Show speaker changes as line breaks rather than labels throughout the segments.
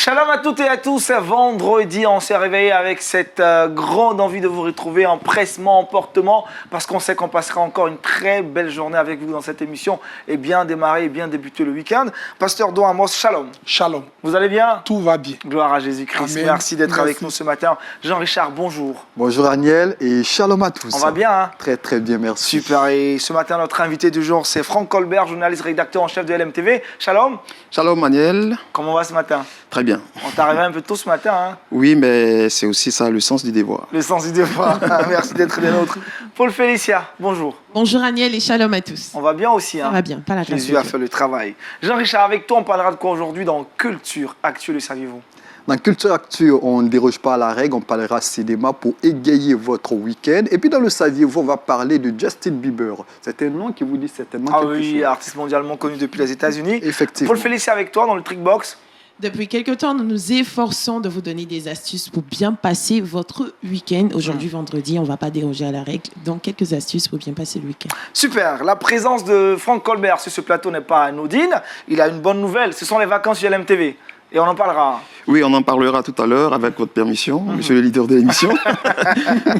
Shalom à toutes et à tous, vendredi, on s'est réveillé avec cette grande envie de vous retrouver, empressement, emportement, parce qu'on sait qu'on passera encore une très belle journée avec vous dans cette émission et bien démarrer et bien débuter le week-end. Pasteur Don Amos, shalom.
Shalom.
Vous allez bien?
Tout va bien.
Gloire à Jésus-Christ. Merci d'être avec nous ce matin. Jean-Richard, bonjour.
Bonjour Aniel et shalom à tous.
On va bien, hein?
Très très bien, merci.
Super, et ce matin notre invité du jour c'est Franck Colbert, journaliste rédacteur en chef de LMTV. Shalom.
Shalom Aniel.
Comment va ce matin?
Très bien.
On t'est arrivé un peu tôt ce matin, hein?
Oui, mais c'est aussi ça le sens du devoir.
Le sens du devoir. Merci d'être des nôtres. Paul Félicia, bonjour.
Bonjour Aniel et shalom à tous.
On va bien aussi, hein?
Ça va bien, pas la grâce
Jésus
de
a
Dieu.
fait le travail. Jean-Richard, avec toi, on parlera de quoi aujourd'hui dans Culture Actu, le saviez-vous?
Dans Culture Actu, on ne déroge pas à la règle, on parlera cinéma pour égayer votre week-end. Et puis dans le saviez-vous, on va parler de Justin Bieber. C'est un nom qui vous dit certainement
Ah
quelque
oui,
chose.
artiste mondialement connu depuis les États-Unis.
Effectivement.
Paul Félicia, avec toi dans le Trickbox.
Depuis quelque temps, nous nous efforçons de vous donner des astuces pour bien passer votre week-end. Aujourd'hui, vendredi, on ne va pas déroger à la règle. Donc, quelques astuces pour bien passer le week-end.
Super, la présence de Franck Colbert sur ce plateau n'est pas anodine. Il a une bonne nouvelle, ce sont les vacances sur LMTV. Et on en parlera.
Oui, on en parlera tout à l'heure avec votre permission, monsieur le leader de l'émission.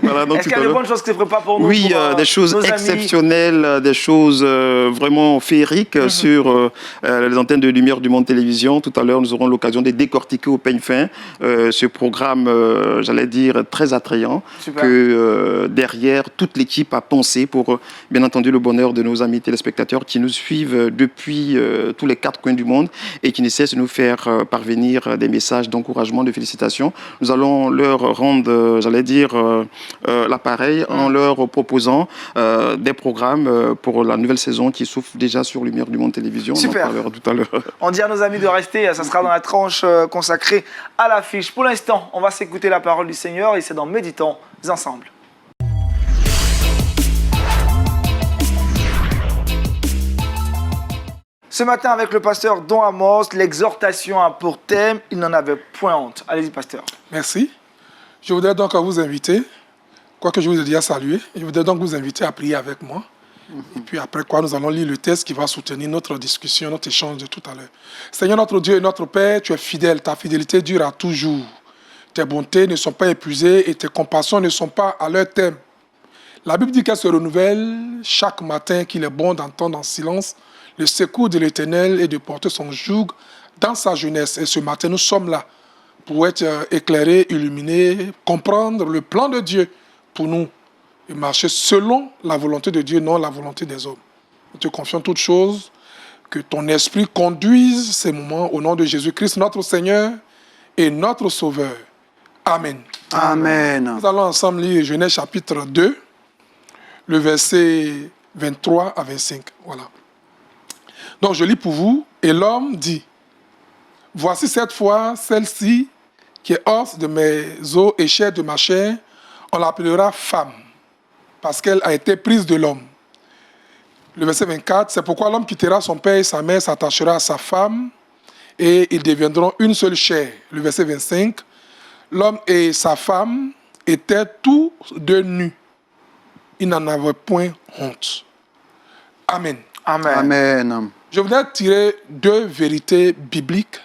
Voilà, donc
Est-ce qu'il y a de bonnes choses qui se préparent pour nous?
Oui,
pour,
des choses
nos amis
exceptionnelles, des choses vraiment féeriques sur les antennes de lumière du Monde Télévision. Tout à l'heure, nous aurons l'occasion de décortiquer au peigne fin ce programme, j'allais dire, très attrayant,
Super.
que derrière, toute l'équipe a pensé pour, bien entendu, le bonheur de nos amis téléspectateurs qui nous suivent depuis tous les quatre coins du monde et qui ne cessent de nous faire parvenir des messages d'encouragement, de félicitations. Nous allons leur rendre, j'allais dire, l'appareil en leur proposant des programmes pour la nouvelle saison qui souffle déjà sur Lumière du Monde Télévision.
Super.
On en parlera tout à l'heure.
On dit à nos amis de rester, ça sera dans la tranche consacrée à l'affiche. Pour l'instant, on va s'écouter la parole du Seigneur et c'est dans Méditons ensemble. Ce matin, avec le pasteur Don Amos, l'exhortation a pour thème « Il n'en avait point honte ». Allez-y, pasteur.
Merci. Je voudrais donc vous inviter, quoique je vous ai déjà salué, je voudrais donc vous inviter à prier avec moi. Et puis après quoi, nous allons lire le texte qui va soutenir notre discussion, notre échange de tout à l'heure. Seigneur notre Dieu et notre Père, tu es fidèle, ta fidélité dure à toujours. Tes bontés ne sont pas épuisées et tes compassions ne sont pas à leur terme. La Bible dit qu'elle se renouvelle chaque matin, qu'il est bon d'entendre en silence le secours de l'Éternel et de porter son joug dans sa jeunesse. Et ce matin, nous sommes là pour être éclairés, illuminés, comprendre le plan de Dieu pour nous et marcher selon la volonté de Dieu, non la volonté des hommes. Nous te confions toutes choses, que ton esprit conduise ces moments au nom de Jésus-Christ, notre Seigneur et notre Sauveur. Amen.
Amen.
Nous allons ensemble lire Genèse chapitre 2, le verset 23 à 25. Voilà. Donc je lis pour vous, et l'homme dit, voici cette fois celle-ci qui est os de mes os et chair de ma chair, on l'appellera femme, parce qu'elle a été prise de l'homme. Le verset 24, c'est pourquoi l'homme quittera son père et sa mère, s'attachera à sa femme, et ils deviendront une seule chair. Le verset 25, l'homme et sa femme étaient tous deux nus. Ils n'en avaient point honte. Amen.
Amen.
Amen.
Je voudrais tirer deux vérités bibliques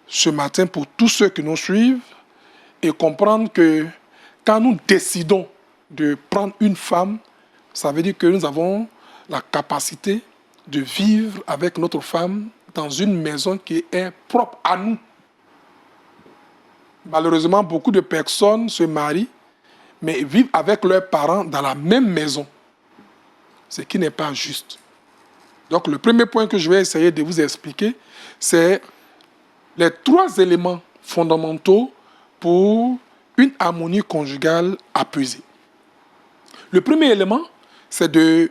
ce matin pour tous ceux qui nous suivent et comprendre que quand nous décidons de prendre une femme, ça veut dire que nous avons la capacité de vivre avec notre femme dans une maison qui est propre à nous. Malheureusement, beaucoup de personnes se marient, mais vivent avec leurs parents dans la même maison, ce qui n'est pas juste. Donc, le premier point que je vais essayer de vous expliquer, c'est les trois éléments fondamentaux pour une harmonie conjugale apaisée. Le premier élément, c'est de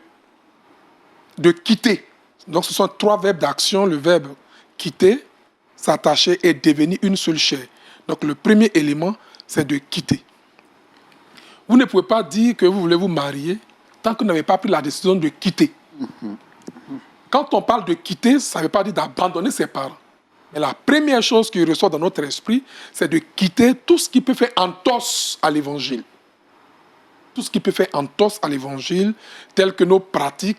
quitter. Donc, ce sont trois verbes d'action. Le verbe quitter, s'attacher et devenir une seule chair. Donc, le premier élément, c'est de quitter. Vous ne pouvez pas dire que vous voulez vous marier tant que vous n'avez pas pris la décision de quitter. Quand on parle de quitter, ça ne veut pas dire d'abandonner ses parents. Mais la première chose qui ressort dans notre esprit, c'est de quitter tout ce qui peut faire entorse à l'évangile. Tout ce qui peut faire entorse à l'évangile, tel que nos pratiques,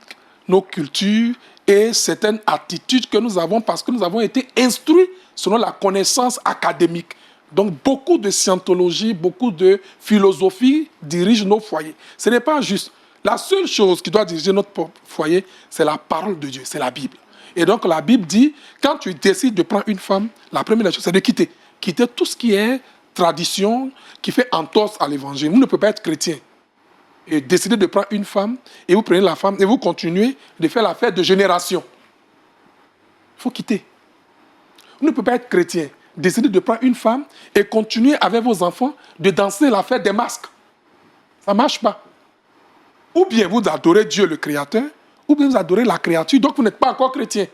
nos cultures et certaines attitudes que nous avons parce que nous avons été instruits selon la connaissance académique. Donc beaucoup de scientologie, beaucoup de philosophie dirigent nos foyers. Ce n'est pas juste. La seule chose qui doit diriger notre foyer, c'est la parole de Dieu, c'est la Bible. Et donc la Bible dit, quand tu décides de prendre une femme, la première chose, c'est de quitter. Quitter tout ce qui est tradition, qui fait entorse à l'évangile. Vous ne pouvez pas être chrétien et décider de prendre une femme, et vous prenez la femme, et vous continuez de faire la fête de génération. Il faut quitter. Vous ne pouvez pas être chrétien, décider de prendre une femme, et continuer avec vos enfants de danser la fête des masques. Ça ne marche pas. Ou bien vous adorez Dieu le Créateur, ou bien vous adorez la créature, donc vous n'êtes pas encore chrétien.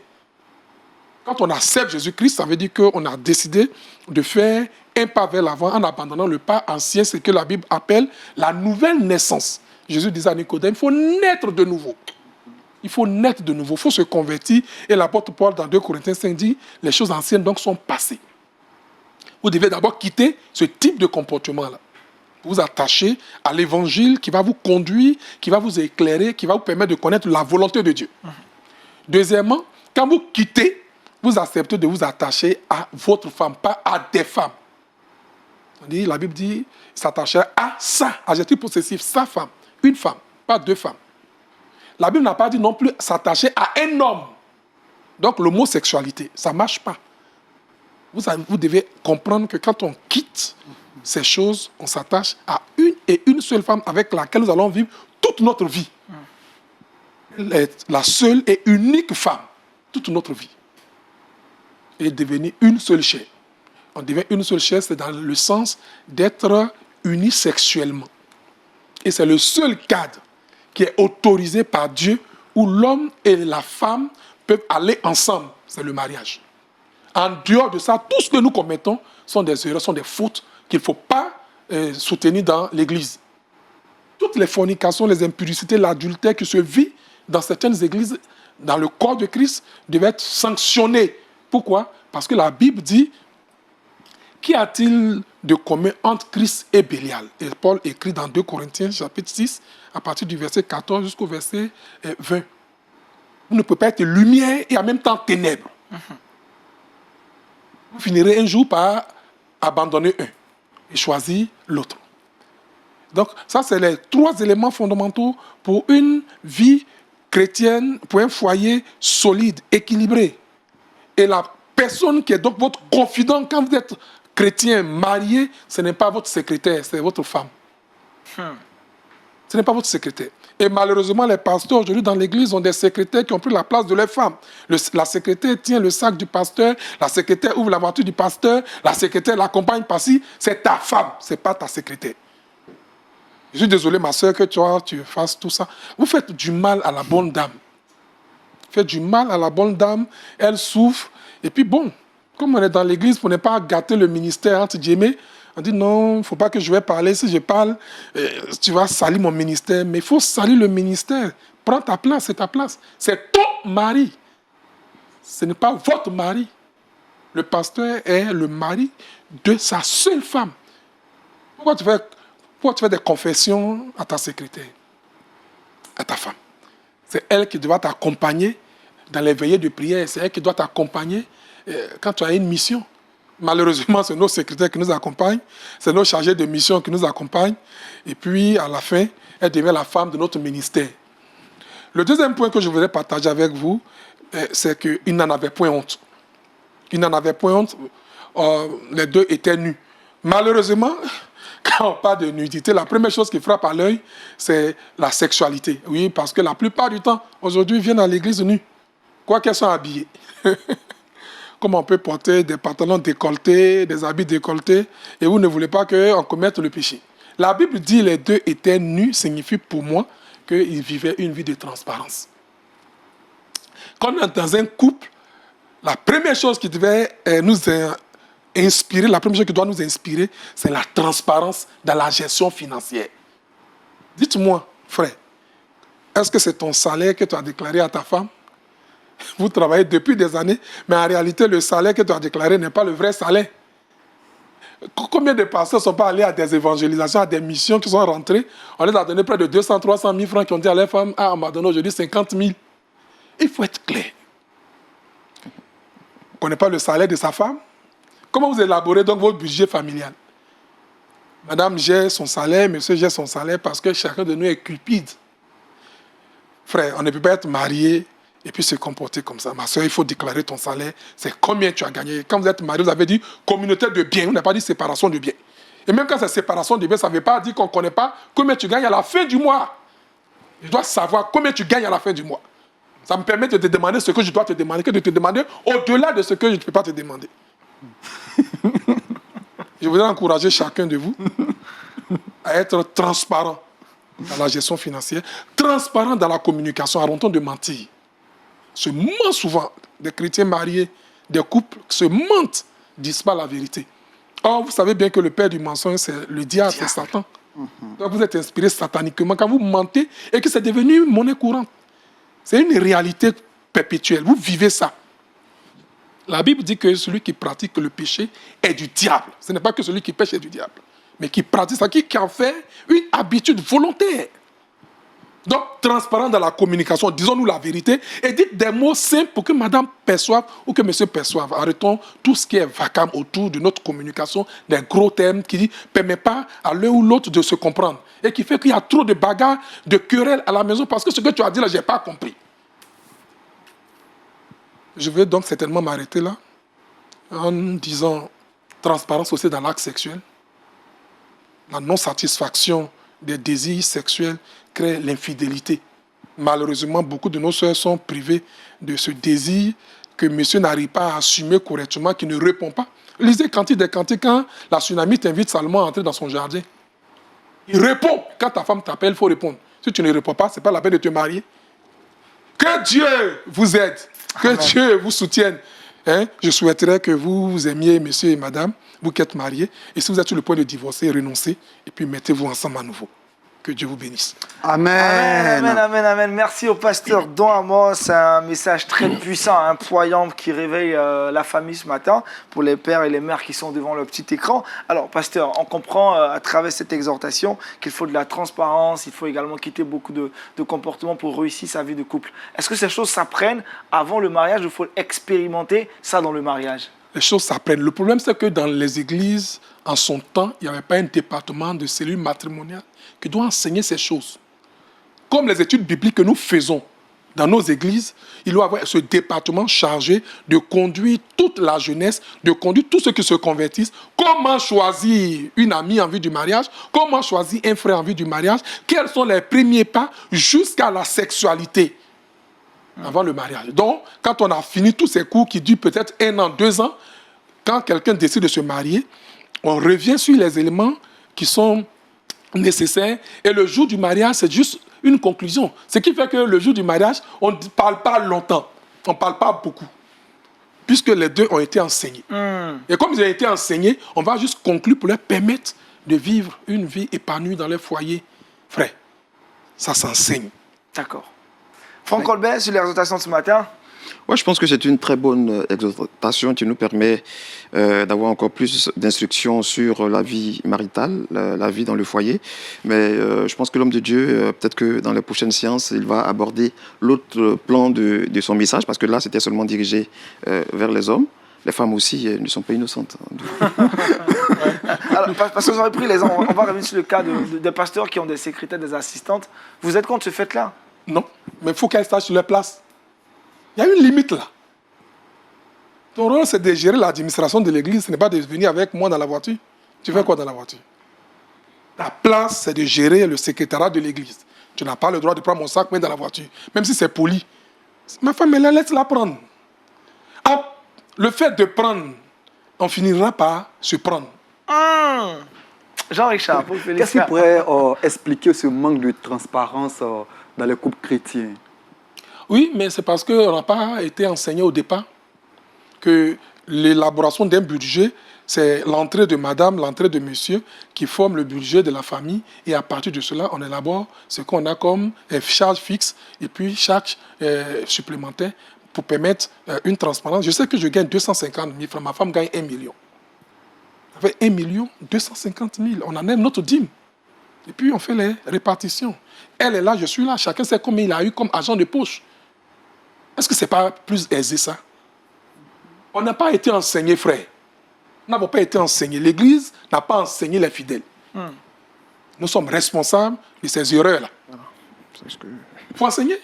Quand on accepte Jésus-Christ, ça veut dire qu'on a décidé de faire un pas vers l'avant en abandonnant le pas ancien, ce que la Bible appelle la nouvelle naissance. Jésus disait à Nicodème, il faut naître de nouveau. Il faut naître de nouveau, il faut se convertir. Et l'apôtre Paul, dans 2 Corinthiens 5, dit, les choses anciennes donc sont passées. Vous devez d'abord quitter ce type de comportement-là. Vous attacher à l'évangile qui va vous conduire, qui va vous éclairer, qui va vous permettre de connaître la volonté de Dieu. Deuxièmement, quand vous quittez, vous acceptez de vous attacher à votre femme, pas à des femmes. La Bible dit, s'attacher à sa, adjectif possessif, sa femme, une femme, pas deux femmes. La Bible n'a pas dit non plus s'attacher à un homme. Donc l'homosexualité, ça ne marche pas. Vous devez comprendre que quand on quitte ces choses, on s'attache à une et une seule femme avec laquelle nous allons vivre toute notre vie. La seule et unique femme, toute notre vie. Et devenir une seule chair. On devient une seule chair, c'est dans le sens d'être unis sexuellement. Et c'est le seul cadre qui est autorisé par Dieu où l'homme et la femme peuvent aller ensemble. C'est le mariage. En dehors de ça, tout ce que nous commettons sont des erreurs, sont des fautes qu'il ne faut pas soutenir dans l'Église. Toutes les fornications, les impurités, l'adultère qui se vit dans certaines églises, dans le corps de Christ, devaient être sanctionnées. Pourquoi? Parce que la Bible dit, qu'y a-t-il de commun entre Christ et Bélial? Et Paul écrit dans 2 Corinthiens, chapitre 6, à partir du verset 14 jusqu'au verset 20. Vous ne pouvez pas être lumière et en même temps ténèbres. Vous finirez un jour par abandonner un et choisir l'autre. Donc, ça, c'est les 3 éléments fondamentaux pour une vie chrétienne, pour un foyer solide, équilibré. Et la personne qui est donc votre confident, quand vous êtes chrétien, marié, ce n'est pas votre secrétaire, c'est votre femme. Ce n'est pas votre secrétaire. Et malheureusement, les pasteurs aujourd'hui dans l'église ont des secrétaires qui ont pris la place de leurs femmes. La secrétaire tient le sac du pasteur, la secrétaire ouvre la voiture du pasteur, la secrétaire l'accompagne par-ci. C'est ta femme, ce n'est pas ta secrétaire. Je suis désolé, ma soeur, que tu fasses tout ça. Vous faites du mal à la bonne dame. Vous faites du mal à la bonne dame, elle souffre. Et puis bon, comme on est dans l'église pour ne pas gâter le ministère, entre guillemets, on dit non, il ne faut pas que je vais parler. Si je parle, tu vas salir mon ministère. Mais il faut salir le ministère. Prends ta place, c'est ta place. C'est ton mari. Ce n'est pas votre mari. Le pasteur est le mari de sa seule femme. Pourquoi tu fais des confessions à ta secrétaire, à ta femme? C'est elle qui doit t'accompagner dans les veillées de prière. C'est elle qui doit t'accompagner quand tu as une mission. Malheureusement, c'est nos secrétaires qui nous accompagnent, c'est nos chargés de mission qui nous accompagnent. Et puis, à la fin, elle devient la femme de notre ministère. Le deuxième point que je voudrais partager avec vous, c'est qu'il n'en avait point honte. Il n'en avait point honte. Les deux étaient nus. Malheureusement, quand on parle de nudité, la première chose qui frappe à l'œil, c'est la sexualité. Oui, parce que la plupart du temps, aujourd'hui, ils viennent à l'église nus. Quoi qu'elles soient habillées. Comment on peut porter des pantalons décolletés, des habits décolletés, et vous ne voulez pas qu'on commette le péché. La Bible dit les deux étaient nus, signifie pour moi qu'ils vivaient une vie de transparence. Quand on est dans un couple, la première chose qui devait nous inspirer, la première chose qui doit nous inspirer, c'est la transparence dans la gestion financière. Dites-moi, frère, est-ce que c'est ton salaire que tu as déclaré à ta femme? Vous travaillez depuis des années, mais en réalité, le salaire que tu as déclaré n'est pas le vrai salaire. Combien de pasteurs ne sont pas allés à des évangélisations, à des missions qui sont rentrées? On les a donné près de 200, 300 000 francs qui ont dit à leur femme, ah, on m'a donné aujourd'hui 50 000. il faut être clair. On ne connaît pas le salaire de sa femme. Comment vous élaborez donc votre budget familial? Madame gère son salaire, monsieur gère son salaire parce que chacun de nous est cupide. Frère, on ne peut pas être marié et puis se comporter comme ça. Ma soeur, il faut déclarer ton salaire. C'est combien tu as gagné. Quand vous êtes marié, vous avez dit communauté de biens. Vous n'avez pas dit séparation de biens. Et même quand c'est séparation de biens, ça ne veut pas dire qu'on ne connaît pas combien tu gagnes à la fin du mois. Je dois savoir combien tu gagnes à la fin du mois. Ça me permet de te demander ce que je dois te demander, que de te demander au-delà de ce que je ne peux pas te demander. Je voudrais encourager chacun de vous à être transparent dans la gestion financière, transparent dans la communication, arrêtons de mentir. Se ment souvent, des chrétiens mariés, des couples se mentent, ne disent pas la vérité. Or, vous savez bien que le père du mensonge, c'est le diable, c'est Satan. Donc vous êtes inspiré sataniquement quand vous mentez et que c'est devenu monnaie courante. C'est une réalité perpétuelle. Vous vivez ça. La Bible dit que celui qui pratique le péché est du diable. Ce n'est pas que celui qui pêche est du diable, mais qui pratique ça, qui en fait une habitude volontaire. Donc, transparent dans la communication, disons-nous la vérité et dites des mots simples pour que madame perçoive ou que monsieur perçoive. Arrêtons tout ce qui est vacarme autour de notre communication, des gros termes qui ne permettent pas à l'un ou l'autre de se comprendre et qui fait qu'il y a trop de bagarres, de querelles à la maison parce que ce que tu as dit là, je n'ai pas compris. Je vais donc certainement m'arrêter là en disant transparence aussi dans l'acte sexuel. La non-satisfaction des désirs sexuels crée l'infidélité. Malheureusement, beaucoup de nos sœurs sont privées de ce désir que monsieur n'arrive pas à assumer correctement, qui ne répond pas. Lisez Cantique des Cantiques quand la tsunami t'invite Salomon à entrer dans son jardin. Il répond. Quand ta femme t'appelle, il faut répondre. Si tu ne réponds pas, ce n'est pas la peine de te marier. Que Dieu vous aide. Que Amen. Dieu vous soutienne. Je souhaiterais que vous aimiez monsieur et madame, vous qui êtes mariés, et si vous êtes sur le point de divorcer, renoncez, et puis mettez-vous ensemble à nouveau. Que Dieu vous bénisse.
Amen.
Amen, amen, amen. Merci au pasteur Don Amos. C'est un message très puissant, imployant qui réveille la famille ce matin pour les pères et les mères qui sont devant le petit écran. Alors, pasteur, on comprend à travers cette exhortation qu'il faut de la transparence, il faut également quitter beaucoup de comportements pour réussir sa vie de couple. Est-ce que ces choses s'apprennent avant le mariage ou il faut expérimenter ça dans le mariage?
Les choses s'apprennent. Le problème, c'est que dans les églises, en son temps, il n'y avait pas un département de cellule matrimoniale qui doit enseigner ces choses. Comme les études bibliques que nous faisons dans nos églises, il doit y avoir ce département chargé de conduire toute la jeunesse, de conduire tous ceux qui se convertissent. Comment choisir une amie en vue du mariage? Comment choisir un frère en vue du mariage? Quels sont les premiers pas jusqu'à la sexualité avant le mariage? Donc, quand on a fini tous ces cours qui durent peut-être 1 an, 2 ans, quand quelqu'un décide de se marier, on revient sur les éléments qui sont nécessaires. Et le jour du mariage, c'est juste une conclusion. Ce qui fait que le jour du mariage, on ne parle pas longtemps. On ne parle pas beaucoup. Puisque les deux ont été enseignés. Et comme ils ont été enseignés, on va juste conclure pour leur permettre de vivre une vie épanouie dans leur foyer. Frère, ça s'enseigne.
D'accord. Franck Colbert, sur l'exhortation de ce matin.
Ouais, je pense que c'est une très bonne exhortation qui nous permet d'avoir encore plus d'instructions sur la vie maritale, la vie dans le foyer. Mais je pense que l'homme de Dieu, peut-être que dans les prochaines séances, il va aborder l'autre plan de son message, parce que là, c'était seulement dirigé vers les hommes. Les femmes aussi ne sont pas innocentes.
Alors, parce que vous aurez pris les hommes, on va revenir sur le cas de pasteurs qui ont des secrétaires, des assistantes. Vous êtes contre ce fait-là?
Non, mais il faut qu'elles sachent sur leur place. Il y a une limite là. Ton rôle, c'est de gérer l'administration de l'église. Ce n'est pas de venir avec moi dans la voiture. Tu fais quoi dans la voiture? Ta place, c'est de gérer le secrétariat de l'église. Tu n'as pas le droit de prendre mon sac, mais dans la voiture. Même si c'est poli. Ma femme, elle laisse la prendre. Ah, le fait de prendre, on finira par se prendre.
Jean-Richard, pour
qu'est-ce qui pourrait expliquer ce manque de transparence dans les couples chrétiens?
Oui, mais c'est parce qu'on n'a pas été enseigné au départ que l'élaboration d'un budget, c'est l'entrée de madame, l'entrée de monsieur qui forme le budget de la famille. Et à partir de cela, on élabore ce qu'on a comme charge fixe et puis charge supplémentaire pour permettre une transparence. Je sais que je gagne 250 000 francs, ma femme gagne 1 million. Avec 1 million, 250 000, on en aime notre dîme. Et puis on fait les répartitions. Elle est là, je suis là, chacun sait combien il a eu comme agent de poche. Est-ce que ce n'est pas plus aisé ça? On n'a pas été enseigné, frère. Nous n'avons pas été enseignés. L'Église n'a pas enseigné les fidèles. Nous sommes responsables de ces erreurs-là. Il faut enseigner.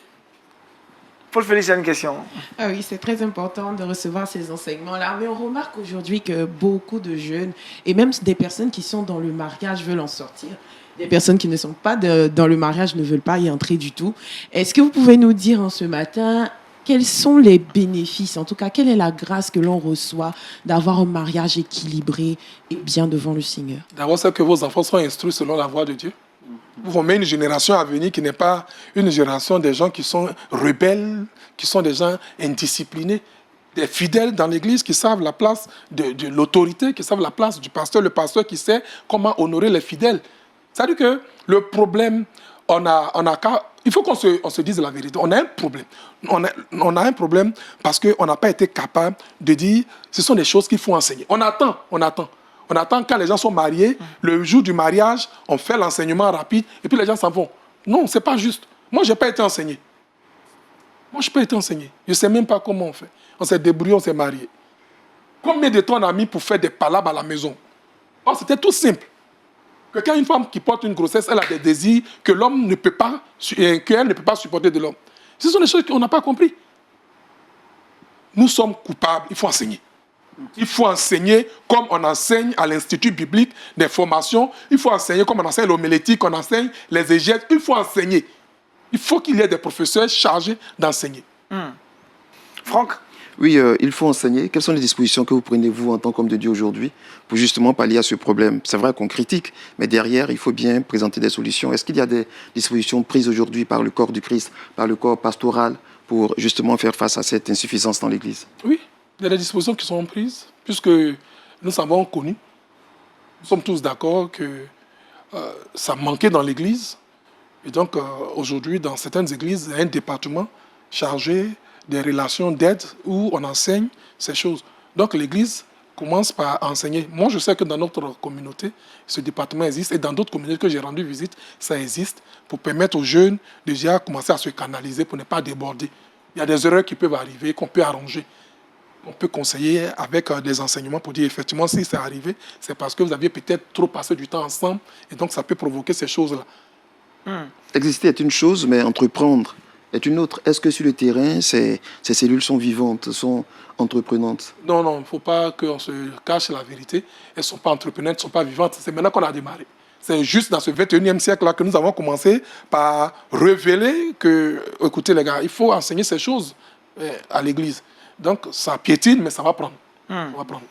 Paul Félix, il y a une question.
Ah oui, c'est très important de recevoir ces enseignements-là. Mais on remarque aujourd'hui que beaucoup de jeunes, et même des personnes qui sont dans le mariage, veulent en sortir. Des personnes qui ne sont pas dans le mariage ne veulent pas y entrer du tout. Est-ce que vous pouvez nous dire en ce matin quels sont les bénéfices, en tout cas, quelle est la grâce que l'on reçoit d'avoir un mariage équilibré et bien devant le Seigneur?
D'abord, c'est que vos enfants soient instruits selon la voie de Dieu. Vous formez une génération à venir qui n'est pas une génération des gens qui sont rebelles, qui sont des gens indisciplinés, des fidèles dans l'Église qui savent la place de l'autorité, qui savent la place du pasteur, le pasteur qui sait comment honorer les fidèles. C'est-à-dire que le problème, il faut qu'on se dise la vérité. On a un problème. On a un problème parce qu'on n'a pas été capable de dire ce sont des choses qu'il faut enseigner. On attend. On attend quand les gens sont mariés, le jour du mariage, on fait l'enseignement rapide et puis les gens s'en vont. Non, ce n'est pas juste. Moi, je n'ai pas été enseigné. Je ne sais même pas comment on fait. On s'est débrouillé, on s'est marié. Combien de temps on a mis pour faire des palabres à la maison? Oh, c'était tout simple. Que quand une femme qui porte une grossesse, elle a des désirs que l'homme ne peut pas, qu'elle ne peut pas supporter de l'homme. Ce sont des choses qu'on n'a pas compris. Nous sommes coupables, il faut enseigner. Il faut enseigner comme on enseigne à l'Institut biblique des formations. Il faut enseigner comme on enseigne l'homélétique, on enseigne les exégètes. Il faut enseigner. Il faut qu'il y ait des professeurs chargés d'enseigner.
Franck?
Oui, il faut enseigner. Quelles sont les dispositions que vous prenez, vous, en tant qu'homme de Dieu aujourd'hui, pour justement pallier à ce problème? C'est vrai qu'on critique, mais derrière, il faut bien présenter des solutions. Est-ce qu'il y a des dispositions prises aujourd'hui par le corps du Christ, par le corps pastoral, pour justement faire face à cette insuffisance dans l'Église?
Oui, il y a des dispositions qui sont prises, puisque nous avons connu. Nous sommes tous d'accord que ça manquait dans l'Église. Et donc, aujourd'hui, dans certaines églises, il y a un département chargé des relations d'aide où on enseigne ces choses. Donc l'Église commence par enseigner. Moi, je sais que dans notre communauté, ce département existe et dans d'autres communautés que j'ai rendu visite, ça existe pour permettre aux jeunes déjà commencer à se canaliser pour ne pas déborder. Il y a des erreurs qui peuvent arriver, qu'on peut arranger. On peut conseiller avec des enseignements pour dire effectivement si c'est arrivé, c'est parce que vous aviez peut-être trop passé du temps ensemble et donc ça peut provoquer ces choses-là.
Exister est une chose, mais entreprendre est une autre. Est-ce que sur le terrain, ces cellules sont vivantes, sont entreprenantes?
Non, il ne faut pas qu'on se cache la vérité. Elles ne sont pas entreprenantes, elles ne sont pas vivantes. C'est maintenant qu'on a démarré. C'est juste dans ce 21e siècle-là que nous avons commencé par révéler que, écoutez les gars, il faut enseigner ces choses à l'Église. Donc ça piétine, mais ça va prendre. Ça va prendre.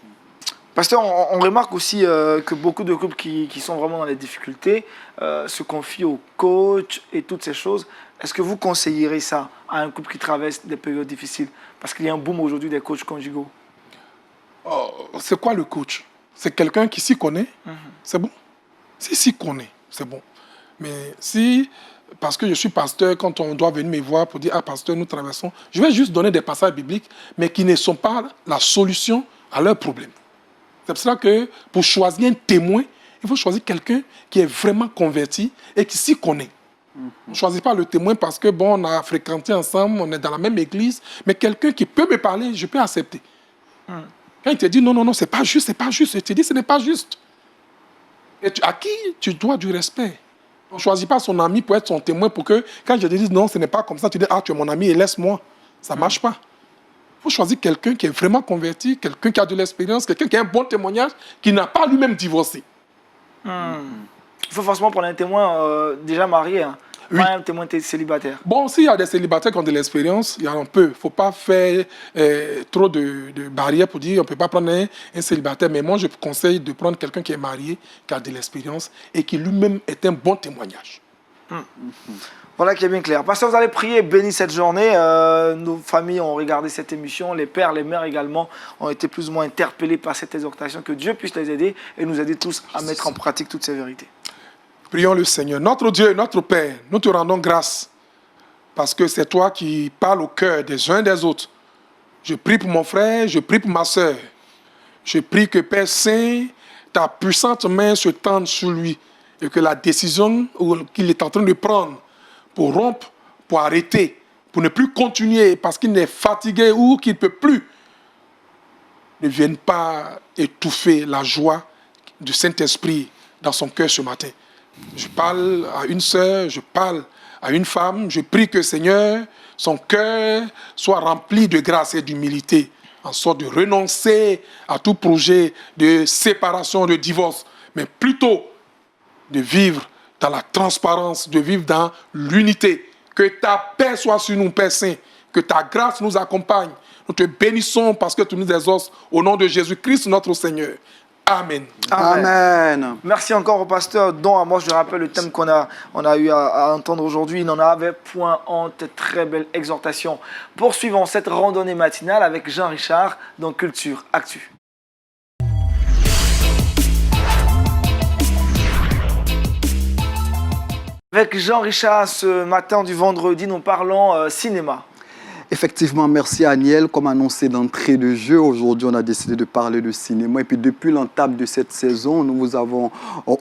Pasteur, on remarque aussi que beaucoup de couples qui sont vraiment dans les difficultés se confient au coach et toutes ces choses. Est-ce que vous conseillerez ça à un couple qui traverse des périodes difficiles? Parce qu'il y a un boom aujourd'hui des coachs conjugaux.
C'est quoi le coach? C'est quelqu'un qui s'y connaît, c'est bon. S'il s'y connaît, c'est bon. Mais si, parce que je suis pasteur, quand on doit venir me voir pour dire « Ah, pasteur, nous traversons », je vais juste donner des passages bibliques, mais qui ne sont pas la solution à leurs problèmes. C'est pour ça que pour choisir un témoin, il faut choisir quelqu'un qui est vraiment converti et qui s'y connaît. On ne choisit pas le témoin parce que, bon, on a fréquenté ensemble, on est dans la même église, mais quelqu'un qui peut me parler, je peux accepter. Quand il te dit non, c'est pas juste, je te dis ce n'est pas juste. Et à qui tu dois du respect? On ne choisit pas son ami pour être son témoin pour que, quand je te dis non, ce n'est pas comme ça, tu dis ah, tu es mon ami et laisse-moi. Ça ne marche pas. Il faut choisir quelqu'un qui est vraiment converti, quelqu'un qui a de l'expérience, quelqu'un qui a un bon témoignage, qui n'a pas lui-même divorcé.
Il faut forcément prendre un témoin déjà marié, hein.
Oui.
Pas un témoin célibataire.
Bon, s'il y a des célibataires qui ont de l'expérience, il y en a un peu. Il ne faut pas faire trop de barrières pour dire on ne peut pas prendre un célibataire. Mais moi, je conseille de prendre quelqu'un qui est marié, qui a de l'expérience et qui lui-même est un bon témoignage.
Voilà qui est bien clair. Pasteur, vous allez prier et bénir cette journée. Nos familles ont regardé cette émission. Les pères, les mères également ont été plus ou moins interpellés par cette exhortation. Que Dieu puisse les aider et nous aider tous à mettre en pratique toutes ces vérités.
Prions le Seigneur. Notre Dieu, notre Père, nous te rendons grâce parce que c'est toi qui parles au cœur des uns et des autres. Je prie pour mon frère, je prie pour ma soeur. Je prie que Père Saint, ta puissante main se tende sur lui et que la décision qu'il est en train de prendre pour rompre, pour arrêter, pour ne plus continuer parce qu'il est fatigué ou qu'il ne peut plus, ne vienne pas étouffer la joie du Saint-Esprit dans son cœur ce matin. Je parle à une sœur, je parle à une femme, je prie que Seigneur, son cœur soit rempli de grâce et d'humilité, en sorte de renoncer à tout projet de séparation, de divorce, mais plutôt de vivre dans la transparence, de vivre dans l'unité. Que ta paix soit sur nous, Père Saint, que ta grâce nous accompagne. Nous te bénissons parce que tu nous exauces au nom de Jésus-Christ, notre Seigneur. Amen.
Amen.
Merci encore au pasteur Don. Moi, je rappelle le thème qu'on a eu à entendre aujourd'hui. Il n'en avait point honte. Très belle exhortation. Poursuivons cette randonnée matinale avec Jean-Richard dans Culture Actu. Avec Jean-Richard, ce matin du vendredi, nous parlons cinéma.
Effectivement, merci Aniel. Comme annoncé d'entrée de jeu, aujourd'hui on a décidé de parler de cinéma. Et puis depuis l'entame de cette saison, nous vous avons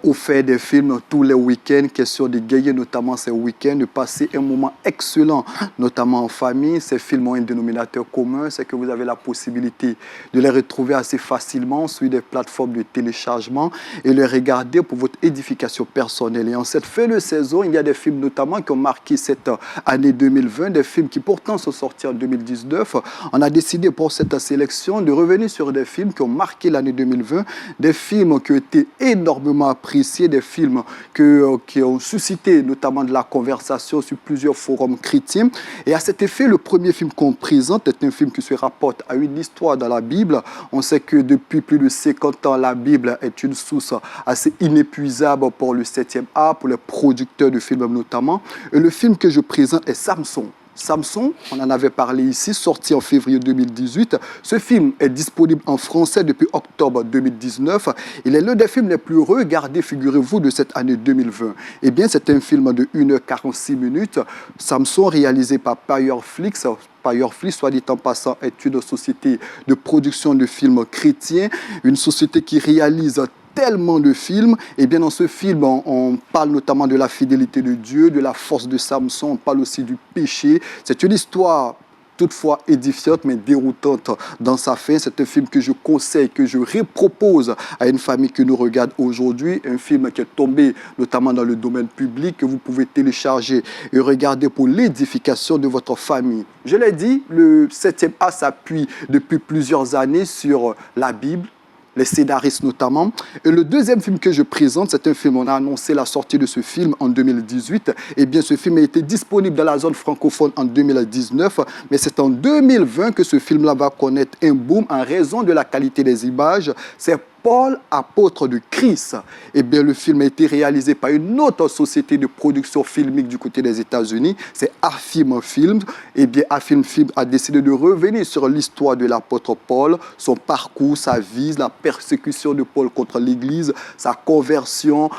offert des films tous les week-ends, question de gagner notamment ces week-ends, de passer un moment excellent, notamment en famille. Ces films ont un dénominateur commun, c'est que vous avez la possibilité de les retrouver assez facilement sur des plateformes de téléchargement et les regarder pour votre édification personnelle. Et en cette fin de saison, il y a des films notamment qui ont marqué cette année 2020, des films qui pourtant sont sortis en 2019. On a décidé pour cette sélection de revenir sur des films qui ont marqué l'année 2020, des films qui ont été énormément appréciés, des films qui ont suscité notamment de la conversation sur plusieurs forums chrétiens. Et à cet effet, le premier film qu'on présente est un film qui se rapporte à une histoire dans la Bible. On sait que depuis plus de 50 ans, la Bible est une source assez inépuisable pour le 7e art, pour les producteurs de films notamment. Et le film que je présente est Samson. Samson, on en avait parlé ici, sorti en février 2018. Ce film est disponible en français depuis octobre 2019. Il est l'un des films les plus regardés, figurez-vous, de cette année 2020. Eh bien, c'est un film de 1h46 minutes. Samson, réalisé par Fireflix. Fireflix, soit dit en passant, est une société de production de films chrétiens, une société qui réalise tellement de films. Et bien dans ce film, on parle notamment de la fidélité de Dieu, de la force de Samson, on parle aussi du péché. C'est une histoire toutefois édifiante mais déroutante dans sa fin. C'est un film que je conseille, que je repropose à une famille qui nous regarde aujourd'hui. Un film qui est tombé notamment dans le domaine public, que vous pouvez télécharger et regarder pour l'édification de votre famille. Je l'ai dit, le 7e art s'appuie depuis plusieurs années sur la Bible, les scénaristes notamment. Et le deuxième film que je présente, c'est un film, on a annoncé la sortie de ce film en 2018. Eh bien, ce film a été disponible dans la zone francophone en 2019, mais c'est en 2020 que ce film-là va connaître un boom en raison de la qualité des images. C'est Paul, apôtre de Christ. Eh bien, le film a été réalisé par une autre société de production filmique du côté des États-Unis. C'est Affirm Films. Eh bien, Affirm Films a décidé de revenir sur l'histoire de l'apôtre Paul, son parcours, sa vie, la persécution de Paul contre l'Église, sa conversion,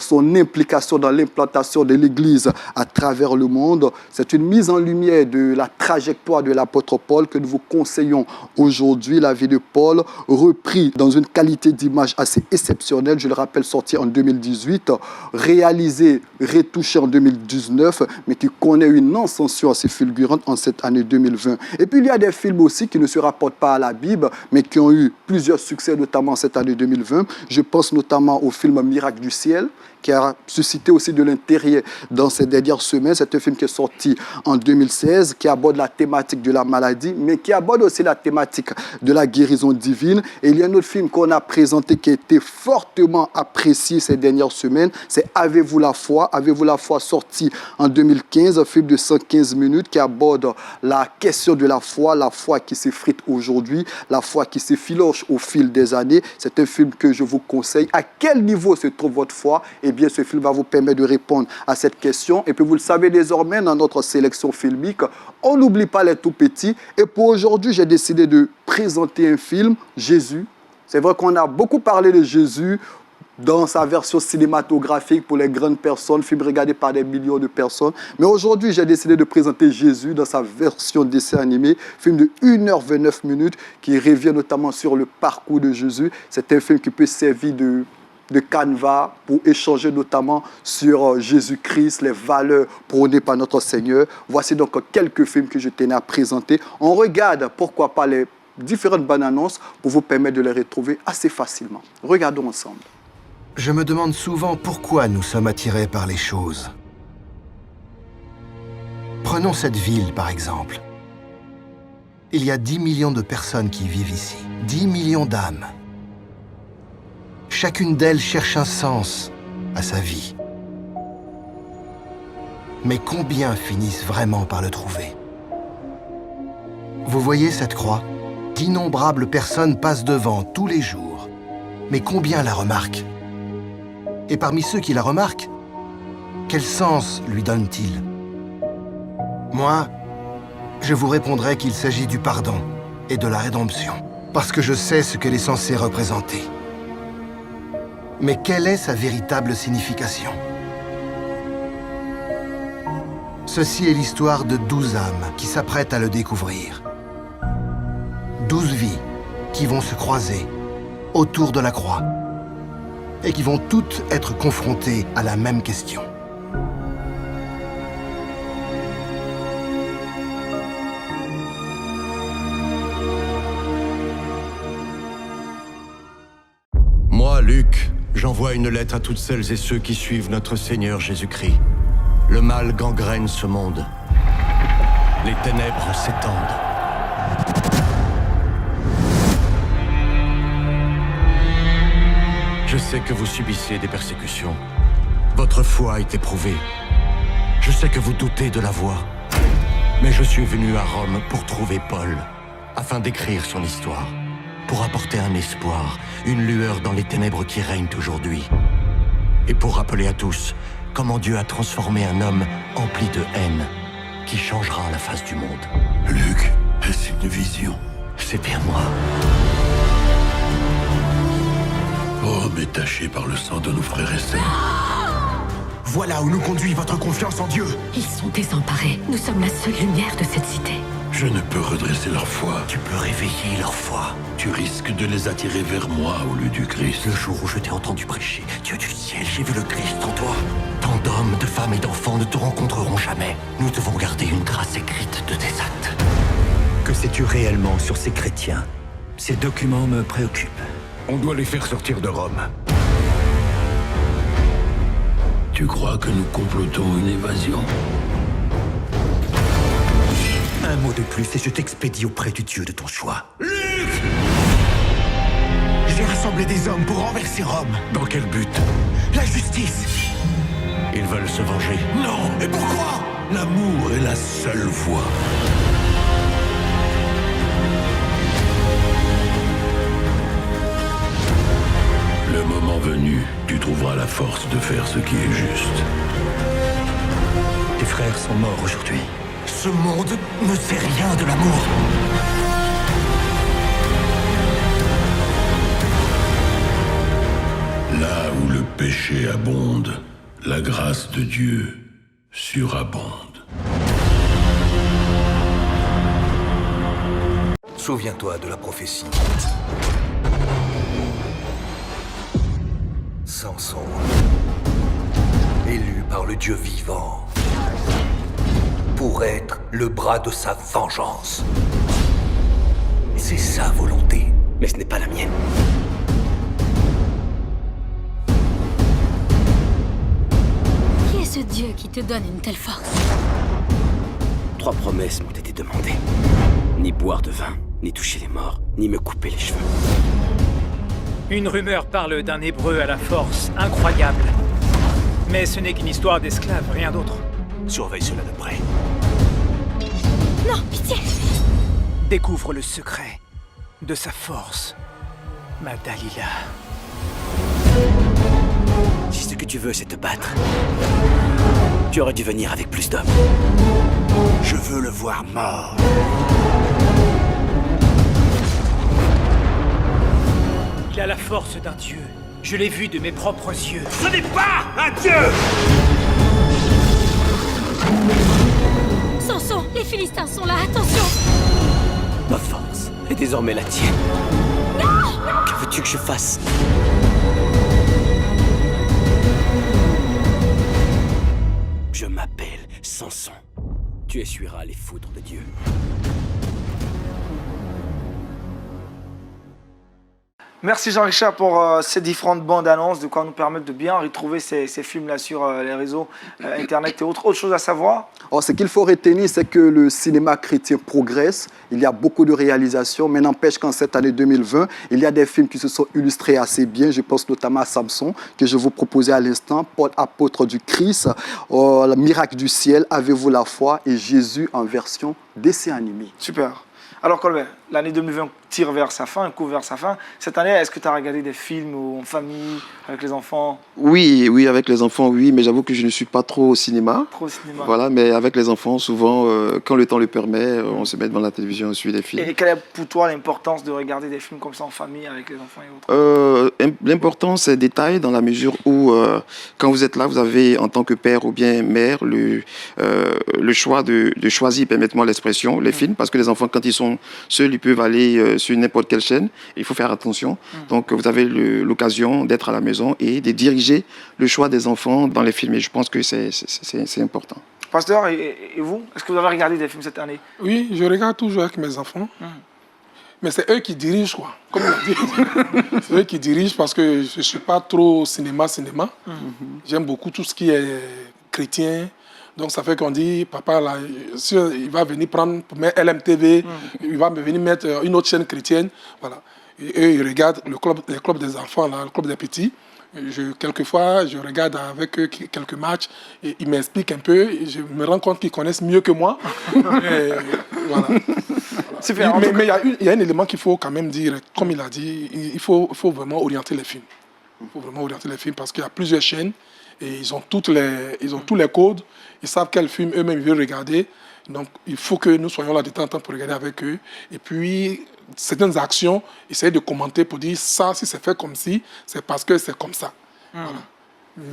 son implication dans l'implantation de l'Église à travers le monde. C'est une mise en lumière de la trajectoire de l'apôtre Paul que nous vous conseillons aujourd'hui. La vie de Paul, repris dans une qualité d'image assez exceptionnelle, je le rappelle, sorti en 2018, réalisé, retouché en 2019, mais qui connaît une ascension assez fulgurante en cette année 2020. Et puis il y a des films aussi qui ne se rapportent pas à la Bible, mais qui ont eu plusieurs succès, notamment cette année 2020. Je pense notamment au film Miracle du ciel, qui a suscité aussi de l'intérêt dans ces dernières semaines. C'est un film qui est sorti en 2016, qui aborde la thématique de la maladie, mais qui aborde aussi la thématique de la guérison divine. Et il y a un autre film qu'on a présenté qui a été fortement apprécié ces dernières semaines, c'est Avez-vous la foi? Avez-vous la foi, sorti en 2015, un film de 115 minutes qui aborde la question de la foi qui s'effrite aujourd'hui, la foi qui s'effiloche au fil des années. C'est un film que je vous conseille. À quel niveau se trouve votre foi? Eh bien, ce film va vous permettre de répondre à cette question. Et puis, vous le savez désormais, dans notre sélection filmique, on n'oublie pas les tout petits. Et pour aujourd'hui, j'ai décidé de présenter un film, Jésus. C'est vrai qu'on a beaucoup parlé de Jésus dans sa version cinématographique pour les grandes personnes, film regardé par des millions de personnes. Mais aujourd'hui, j'ai décidé de présenter Jésus dans sa version dessin animé, film de 1h29 minutes qui revient notamment sur le parcours de Jésus. C'est un film qui peut servir de de Canva pour échanger notamment sur Jésus-Christ, les valeurs prônées par notre Seigneur. Voici donc quelques films que je tenais à présenter. On regarde, pourquoi pas, les différentes bandes annonces pour vous permettre de les retrouver assez facilement. Regardons ensemble.
Je me demande souvent pourquoi nous sommes attirés par les choses. Prenons cette ville, par exemple. Il y a 10 millions de personnes qui vivent ici. 10 millions d'âmes. Chacune d'elles cherche un sens à sa vie. Mais combien finissent vraiment par le trouver? Vous voyez cette croix? D'innombrables personnes passent devant tous les jours. Mais combien la remarquent? Et parmi ceux qui la remarquent, quel sens lui donnent-ils? Moi, je vous répondrai qu'il s'agit du pardon et de la rédemption, parce que je sais ce qu'elle est censée représenter. Mais quelle est sa véritable signification? Ceci est l'histoire de 12 âmes qui s'apprêtent à le découvrir. 12 vies qui vont se croiser autour de la croix et qui vont toutes être confrontées à la même question.
Moi, Luc, j'envoie une lettre à toutes celles et ceux qui suivent notre Seigneur Jésus-Christ. Le mal gangrène ce monde. Les ténèbres s'étendent. Je sais que vous subissez des persécutions. Votre foi est éprouvée. Je sais que vous doutez de la voie. Mais je suis venu à Rome pour trouver Paul, afin d'écrire son histoire, pour apporter un espoir, une lueur dans les ténèbres qui règnent aujourd'hui. Et pour rappeler à tous comment Dieu a transformé un homme empli de haine, qui changera la face du monde.
Luc, est-ce une vision?
C'est bien moi.
Rome est tachée par le sang de nos frères et sœurs.
Voilà où nous conduit votre confiance en Dieu.
Ils sont désemparés. Nous sommes la seule lumière de cette cité.
Je ne peux redresser leur foi.
Tu peux réveiller leur foi.
Tu risques de les attirer vers moi au lieu du Christ.
Le jour où je t'ai entendu prêcher, Dieu du ciel, j'ai vu le Christ en toi. Tant d'hommes, de femmes et d'enfants ne te rencontreront jamais. Nous devons garder une trace écrite de tes actes.
Que sais-tu réellement sur ces chrétiens? Ces documents me préoccupent.
On doit les faire sortir de Rome. Tu crois que nous complotons une évasion?
Un mot de plus et je t'expédie auprès du Dieu de ton choix.
Luc!
J'ai rassemblé des hommes pour renverser Rome.
Dans quel but?
La justice.
Ils veulent se venger.
Non!
Et pourquoi?
L'amour est la seule voie. Le moment venu, tu trouveras la force de faire ce qui est juste.
Tes frères sont morts aujourd'hui.
Ce monde ne sait rien de l'amour.
Là où le péché abonde, la grâce de Dieu surabonde.
Souviens-toi de la prophétie. Samson, élu par le Dieu vivant, pour être le bras de sa vengeance. C'est sa volonté, mais ce n'est pas la mienne.
Qui est ce Dieu qui te donne une telle force?
3 promesses m'ont été demandées. Ni boire de vin, ni toucher les morts, ni me couper les cheveux.
Une rumeur parle d'un Hébreu à la force incroyable. Mais ce n'est qu'une histoire d'esclaves, rien d'autre.
Surveille cela de près.
Non, pitié!
Découvre le secret de sa force, ma Dalila.
Si ce que tu veux, c'est te battre, tu aurais dû venir avec plus d'hommes. Je veux le voir mort.
Il a la force d'un dieu. Je l'ai vu de mes propres yeux.
Ce n'est pas un dieu!
Samson, les Philistins sont là, attention!
Ma force est désormais la tienne. Que veux-tu que je fasse? Je m'appelle Samson. Tu essuieras les foudres de Dieu.
Merci Jean-Richard pour ces différentes bandes annonces, de quoi nous permettre de bien retrouver ces films-là sur les réseaux Internet et autres. Autre chose à savoir?
Ce qu'il faut retenir, c'est que le cinéma chrétien progresse. Il y a beaucoup de réalisations, mais n'empêche qu'en cette année 2020, il y a des films qui se sont illustrés assez bien. Je pense notamment à Samson, que je vous proposais à l'instant, Paul, apôtre du Christ, Le miracle du ciel, Avez-vous la foi, et Jésus en version dessin animé.
Super. Alors Colbert, l'année 2020 tire vers sa fin, court vers sa fin. Cette année, est-ce que tu as regardé des films en famille, avec les enfants?
Oui, avec les enfants, oui, mais j'avoue que je ne suis pas trop au cinéma.
Trop au cinéma.
Voilà, mais avec les enfants, souvent, quand le temps le permet, on se met devant la télévision, on suit des films.
Et quelle est pour toi l'importance de regarder des films comme ça en famille, avec les enfants et autres?
L'importance, c'est détail dans la mesure où, quand vous êtes là, vous avez, en tant que père ou bien mère, le choix de choisir, permettez-moi l'expression, les films, parce que les enfants, quand ils sont seuls, ils peuvent aller sur n'importe quelle chaîne. Il faut faire attention. Donc, vous avez l'occasion d'être à la maison et de diriger le choix des enfants dans les films. Et je pense que c'est important.
Pasteur, et vous? Est-ce que vous avez regardé des films cette année?
Oui, je regarde toujours avec mes enfants. Mais c'est eux qui dirigent, quoi. Comme on dit. C'est eux qui dirigent parce que je ne suis pas trop cinéma. J'aime beaucoup tout ce qui est chrétien. Donc ça fait qu'on dit, papa, là, il va venir prendre pour mettre LMTV, il va venir mettre une autre chaîne chrétienne. Voilà. Et eux, ils regardent les clubs des enfants, là, le club des petits. Quelquefois, je regarde avec eux quelques matchs et ils m'expliquent un peu. Et je me rends compte qu'ils connaissent mieux que moi. Voilà.
Super.
Mais il y a un élément qu'il faut quand même dire, comme il a dit, il faut vraiment orienter les films. Il faut vraiment orienter les films parce qu'il y a plusieurs chaînes et ils ont tous les codes. Ils savent quel film eux-mêmes veulent regarder. Donc, il faut que nous soyons là de temps en temps pour regarder avec eux. Et puis, certaines actions, essayer de commenter pour dire ça, si c'est fait comme ci, c'est parce que c'est comme ça. Voilà.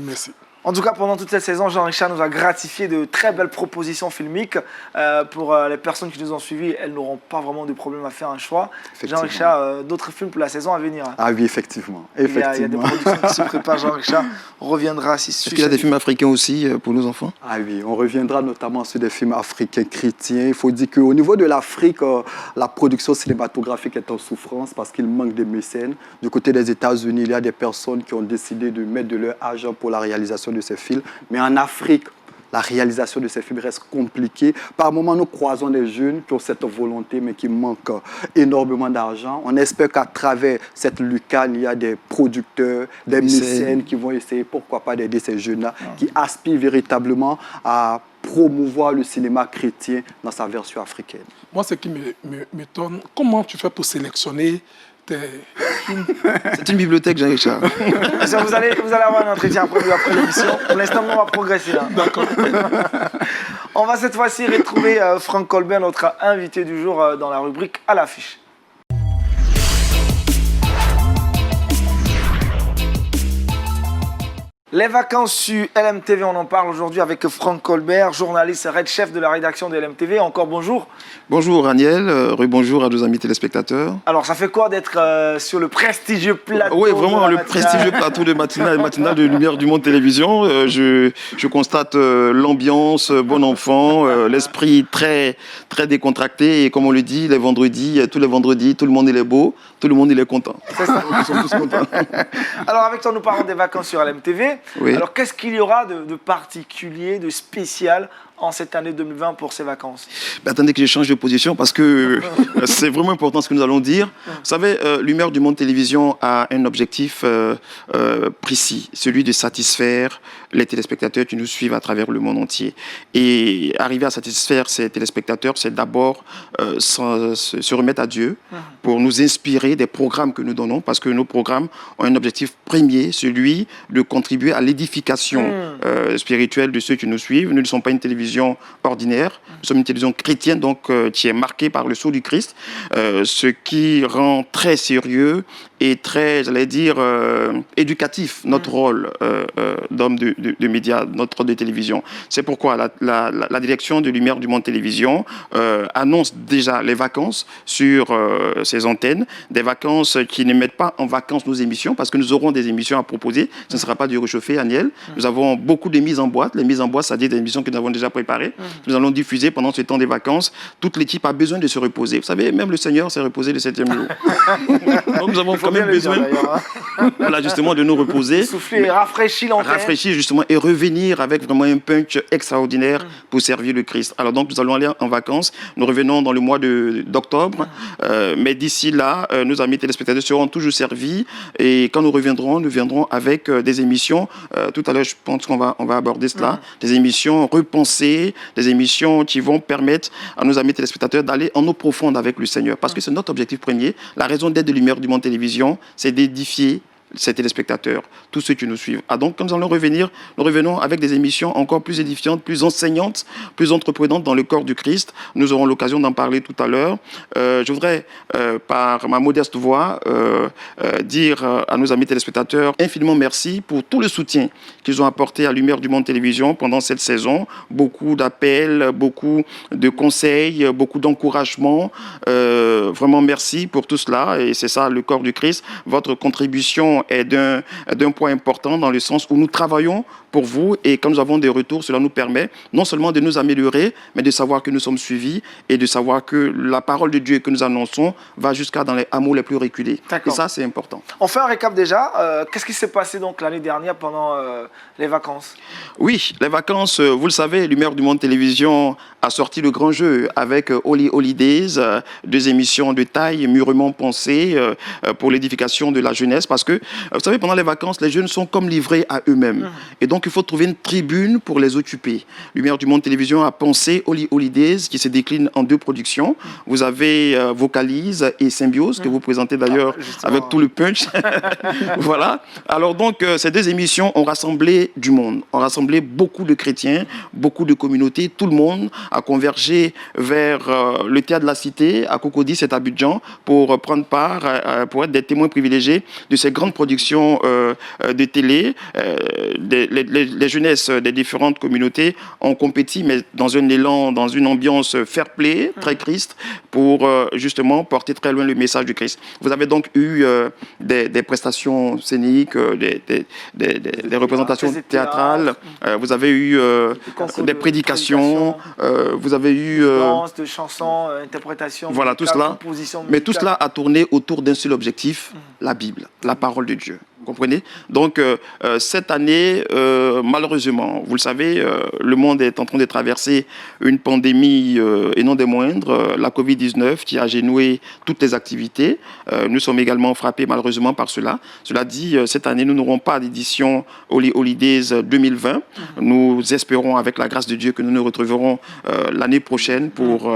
Merci.
En tout cas, pendant toute cette saison, Jean-Richard nous a gratifié de très belles propositions filmiques. Pour les personnes qui nous ont suivis, elles n'auront pas vraiment de problème à faire un choix. Jean-Richard, d'autres films pour la saison à venir.
Ah oui, effectivement.
Il y a des productions qui se préparent. Jean-Richard reviendra si
Est-ce qu'il y a des films africains aussi pour nos enfants?
Ah oui, on reviendra notamment sur des films africains chrétiens. Il faut dire qu'au niveau de l'Afrique, la production cinématographique est en souffrance parce qu'il manque de mécènes. Du côté des États-Unis, il y a des personnes qui ont décidé de mettre de leur argent pour la réalisation de ces films. Mais en Afrique, la réalisation de ces films reste compliquée. Par moments, nous croisons des jeunes qui ont cette volonté, mais qui manquent énormément d'argent. On espère qu'à travers cette lucarne, il y a des producteurs, des mécènes qui vont essayer, pourquoi pas, d'aider ces jeunes-là, qui aspirent véritablement à promouvoir le cinéma chrétien dans sa version africaine.
Moi, ce qui m'étonne, comment tu fais pour sélectionner
C'est une bibliothèque, Jean-Richard.
Vous allez avoir un entretien après l'émission. Pour l'instant, on va progresser là.
D'accord.
On va cette fois-ci retrouver Franck Colbert, notre invité du jour dans la rubrique À l'affiche. Les vacances sur LMTV, on en parle aujourd'hui avec Franck Colbert, journaliste, chef de la rédaction de LMTV. Encore bonjour.
Bonjour Aniel, rebonjour à nos amis téléspectateurs.
Alors ça fait quoi d'être sur le prestigieux plateau?
Oui, vraiment le prestigieux plateau de matinale de Lumière du Monde Télévision. Je constate l'ambiance, bon enfant, l'esprit très, très décontracté. Et comme on le dit, tous les vendredis, tout le monde il est beau, tout le monde il est content.
C'est ça.
Ils sont tous contents.
Alors avec toi, nous parlons des vacances sur LMTV.
Oui.
Alors qu'est-ce qu'il y aura de particulier, de spécial en cette année 2020 pour ces vacances?
Attendez que je change de position parce que c'est vraiment important ce que nous allons dire. Vous savez, Lumière du Monde Télévision a un objectif précis, celui de satisfaire les téléspectateurs qui nous suivent à travers le monde entier. Et arriver à satisfaire ces téléspectateurs, c'est d'abord se remettre à Dieu pour nous inspirer des programmes que nous donnons, parce que nos programmes ont un objectif premier, celui de contribuer à l'édification spirituelle de ceux qui nous suivent. Nous ne sommes pas une télévision ordinaire, nous sommes une télévision chrétienne, donc qui est marquée par le sceau du Christ, ce qui rend très sérieux et très, j'allais dire, éducatif, notre rôle d'homme de médias, notre rôle de télévision. C'est pourquoi la direction de Lumière du Monde Télévision annonce déjà les vacances sur ces antennes, des vacances qui ne mettent pas en vacances nos émissions, parce que nous aurons des émissions à proposer. Ce ne sera pas du réchauffé annuel. Nous avons beaucoup de mises en boîte. Les mises en boîte, c'est-à-dire des émissions que nous avons déjà préparées. Nous allons diffuser pendant ce temps des vacances. Toute l'équipe a besoin de se reposer. Vous savez, même le Seigneur s'est reposé le 7e jour. Donc nous avons quand même besoin voilà, justement de nous reposer.
Souffler, rafraîchir l'antenne.
Rafraîchir justement et revenir avec vraiment un punch extraordinaire pour servir le Christ. Alors donc nous allons aller en vacances. Nous revenons dans le mois d'octobre. Mais d'ici là, nos amis téléspectateurs seront toujours servis. Et quand nous viendrons avec des émissions. Tout à l'heure, je pense qu'on va aborder cela. Des émissions repensées, des émissions qui vont permettre à nos amis téléspectateurs d'aller en eau profonde avec le Seigneur. Parce que c'est notre objectif premier. La raison d'être de Lumière du Monde Télévision, c'est d'édifier ces téléspectateurs, tous ceux qui nous suivent. Ah donc, quand nous allons revenir, nous revenons avec des émissions encore plus édifiantes, plus enseignantes, plus entreprenantes dans le corps du Christ. Nous aurons l'occasion d'en parler tout à l'heure. Je voudrais, par ma modeste voix, dire à nos amis téléspectateurs infiniment merci pour tout le soutien qu'ils ont apporté à Lumière du Monde Télévision pendant cette saison. Beaucoup d'appels, beaucoup de conseils, beaucoup d'encouragements. Vraiment merci pour tout cela. Et c'est ça, le corps du Christ. Votre contribution est d'un point important dans le sens où nous travaillons pour vous et quand nous avons des retours, cela nous permet non seulement de nous améliorer, mais de savoir que nous sommes suivis et de savoir que la parole de Dieu que nous annonçons va jusqu'à dans les hameaux les plus reculés. Et ça, c'est important.
On fait un récap déjà. Qu'est-ce qui s'est passé donc l'année dernière pendant les vacances?
Oui, les vacances, vous le savez, Lumière du Monde Télévision a sorti le grand jeu avec Holy Holidays, 2 émissions de taille mûrement pensées pour l'édification de la jeunesse parce que, vous savez, pendant les vacances, les jeunes sont comme livrés à eux-mêmes. Et donc, il faut trouver une tribune pour les occuper. Lumière du Monde Télévision a pensé Holy Holidays qui se décline en 2 productions. Vous avez Vocalise et Symbiose que vous présentez d'ailleurs avec tout le punch. Voilà. Alors donc, ces 2 émissions ont rassemblé du monde, ont rassemblé beaucoup de chrétiens, beaucoup de communautés. Tout le monde a convergé vers le théâtre de la Cité à Cocody, c'est à Abidjan, pour prendre part, pour être des témoins privilégiés de ces grandes productions de télé. Les jeunesses des différentes communautés ont compétit, mais dans un élan, dans une ambiance fair play, très Christ, pour justement porter très loin le message du Christ. Vous avez donc eu des prestations scéniques, des représentations théâtrales, vous avez eu des prédications, vous avez eu...
danse, de chansons, interprétation,
voilà, tout cela. Mais tout cela a tourné autour d'un seul objectif, la Bible, la parole de Dieu. Vous comprenez? Donc, cette année, malheureusement, vous le savez, le monde est en train de traverser une pandémie et non des moindres, la Covid-19 qui a agenoué toutes les activités. Nous sommes également frappés malheureusement par cela. Cela dit, cette année, nous n'aurons pas d'édition Holy Holidays 2020. Nous espérons, avec la grâce de Dieu, que nous nous retrouverons l'année prochaine pour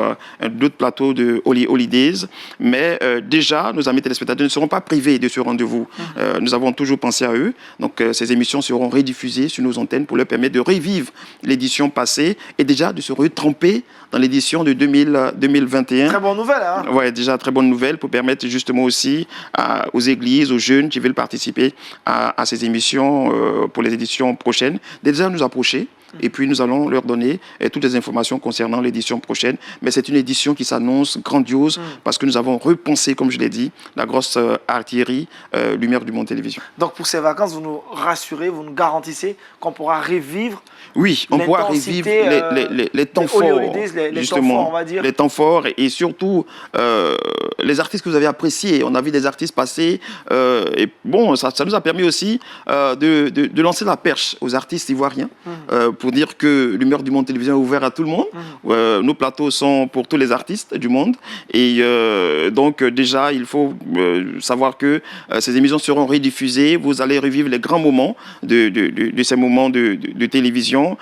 d'autres plateaux de Holy Holidays. Mais déjà, nos amis téléspectateurs ne seront pas privés de ce rendez-vous. Nous avons toujours pensé à eux. Donc, ces émissions seront rediffusées sur nos antennes pour leur permettre de revivre l'édition passée et déjà de se retremper dans l'édition de 2021.
Très bonne nouvelle, hein?
Oui, déjà très bonne nouvelle pour permettre justement aussi aux églises, aux jeunes qui veulent participer à ces émissions pour les éditions prochaines, déjà nous approcher. Et puis nous allons leur donner toutes les informations concernant l'édition prochaine. Mais c'est une édition qui s'annonce grandiose parce que nous avons repensé, comme je l'ai dit, la grosse artillerie Lumière du Monde Télévision.
Donc pour ces vacances, vous nous rassurez, vous nous garantissez qu'on pourra revivre.
Oui, on pourra revivre les temps forts, justement,
on va dire.
les temps forts et surtout les artistes que vous avez appréciés. On a vu des artistes passer et bon, ça nous a permis aussi de lancer la perche aux artistes ivoiriens pour dire que Lumière du Monde Télévision est ouvert à tout le monde. Nos plateaux sont pour tous les artistes du monde et donc déjà il faut savoir que ces émissions seront rediffusées. Vous allez revivre les grands moments de ces moments de télévision.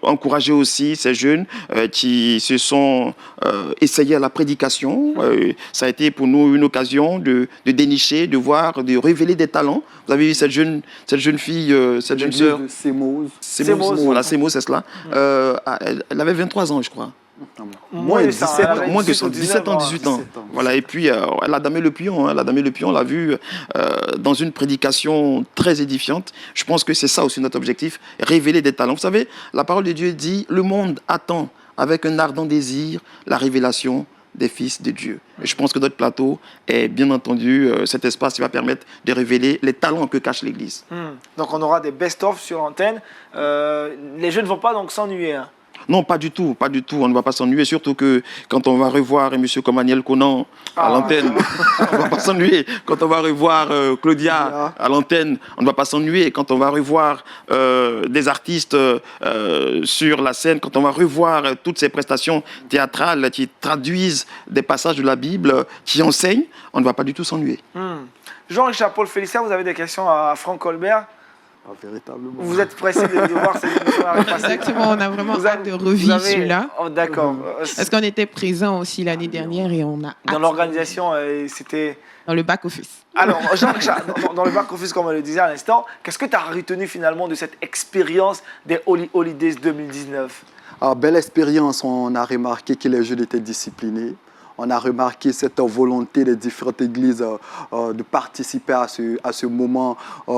Encourager aussi ces jeunes qui se sont essayés à la prédication. Ça a été pour nous une occasion de dénicher, de voir, de révéler des talents. Vous avez vu cette jeune fille, cette jeune sœur.
Symbiose.
Voilà, Symbiose, c'est cela. Elle avait 23 ans, je crois.
Moins de 17
17
ans.
ans.
Moins que ça, 17 ans, 18 ans. Voilà, et puis la Dame et le Pion, on l'a vu dans une prédication très édifiante. Je pense que c'est ça aussi notre objectif, révéler des talents. Vous savez, la parole de Dieu dit, le monde attend avec un ardent désir la révélation des fils de Dieu. Et je pense que notre plateau est bien entendu cet espace qui va permettre de révéler les talents que cache l'Église.
Donc on aura des best-of sur l'antenne. Les jeunes ne vont pas donc s'ennuyer. Hein.
Non, pas du tout, on ne va pas s'ennuyer, surtout que quand on va revoir un monsieur comme Aniel Conan à l'antenne, on ne va pas s'ennuyer. Quand on va revoir Claudia à l'antenne, on ne va pas s'ennuyer. Quand on va revoir des artistes sur la scène, quand on va revoir toutes ces prestations théâtrales qui traduisent des passages de la Bible, qui enseignent, on ne va pas du tout s'ennuyer.
Jean-Richard Paul Félicien, vous avez des questions à Franck Colbert?
Véritablement.
Vous êtes pressé de voir cette émission arriver.
Exactement, on a vraiment hâte de revivre celui-là.
Oh, d'accord.
Parce qu'on était présent aussi l'année dernière et on a hâte.
Dans l'organisation, c'était...
Dans le back-office.
Alors, Jean-Richard, dans le back-office, comme on le disait à l'instant, qu'est-ce que tu as retenu finalement de cette expérience des Holy Holidays 2019?
Belle expérience, on a remarqué que les jeunes étaient disciplinés. On a remarqué cette volonté des différentes églises de participer à ce moment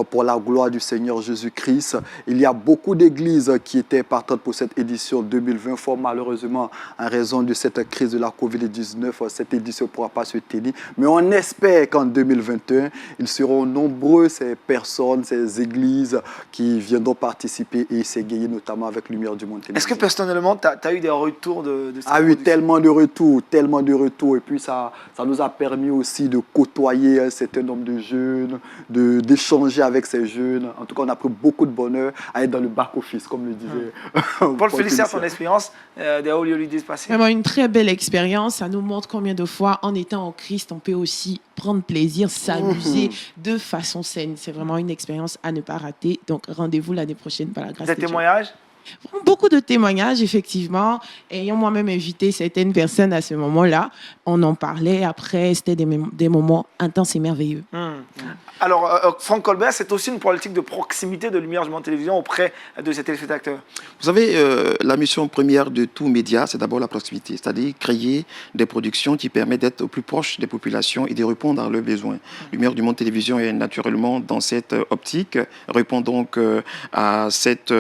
pour la gloire du Seigneur Jésus-Christ. Il y a beaucoup d'églises qui étaient partantes pour cette édition 2020. Fort malheureusement, en raison de cette crise de la COVID-19, cette édition ne pourra pas se tenir. Mais on espère qu'en 2021, ils seront nombreux, ces personnes, ces églises qui viendront participer et s'égayer, notamment avec Lumière du Monde.
Est-ce que personnellement, tu as eu des retours de cette
oui, tellement de retours. Et puis ça nous a permis aussi de côtoyer un certain nombre de jeunes, d'échanger avec ces jeunes. En tout cas, on a pris beaucoup de bonheur à être dans le back-office, comme le disait
Paul Félicien, ton expérience des Holy Holidays passés?
Vraiment une très belle expérience. Ça nous montre combien de fois, en étant en Christ, on peut aussi prendre plaisir, s'amuser de façon saine. C'est vraiment une expérience à ne pas rater. Donc, rendez-vous l'année prochaine par la grâce de Dieu.
Des témoignages?
Beaucoup de témoignages, effectivement. Ayant moi-même invité certaines personnes à ce moment-là, on en parlait. Après, c'était des moments intenses et merveilleux.
Alors, Franck Colbert, c'est aussi une politique de proximité de Lumière du Monde Télévision auprès de ses téléspectateurs.
Vous savez, la mission première de tout média, c'est d'abord la proximité, c'est-à-dire créer des productions qui permettent d'être au plus proche des populations et de répondre à leurs besoins. Lumière du Monde Télévision est naturellement dans cette optique, répond donc à cette,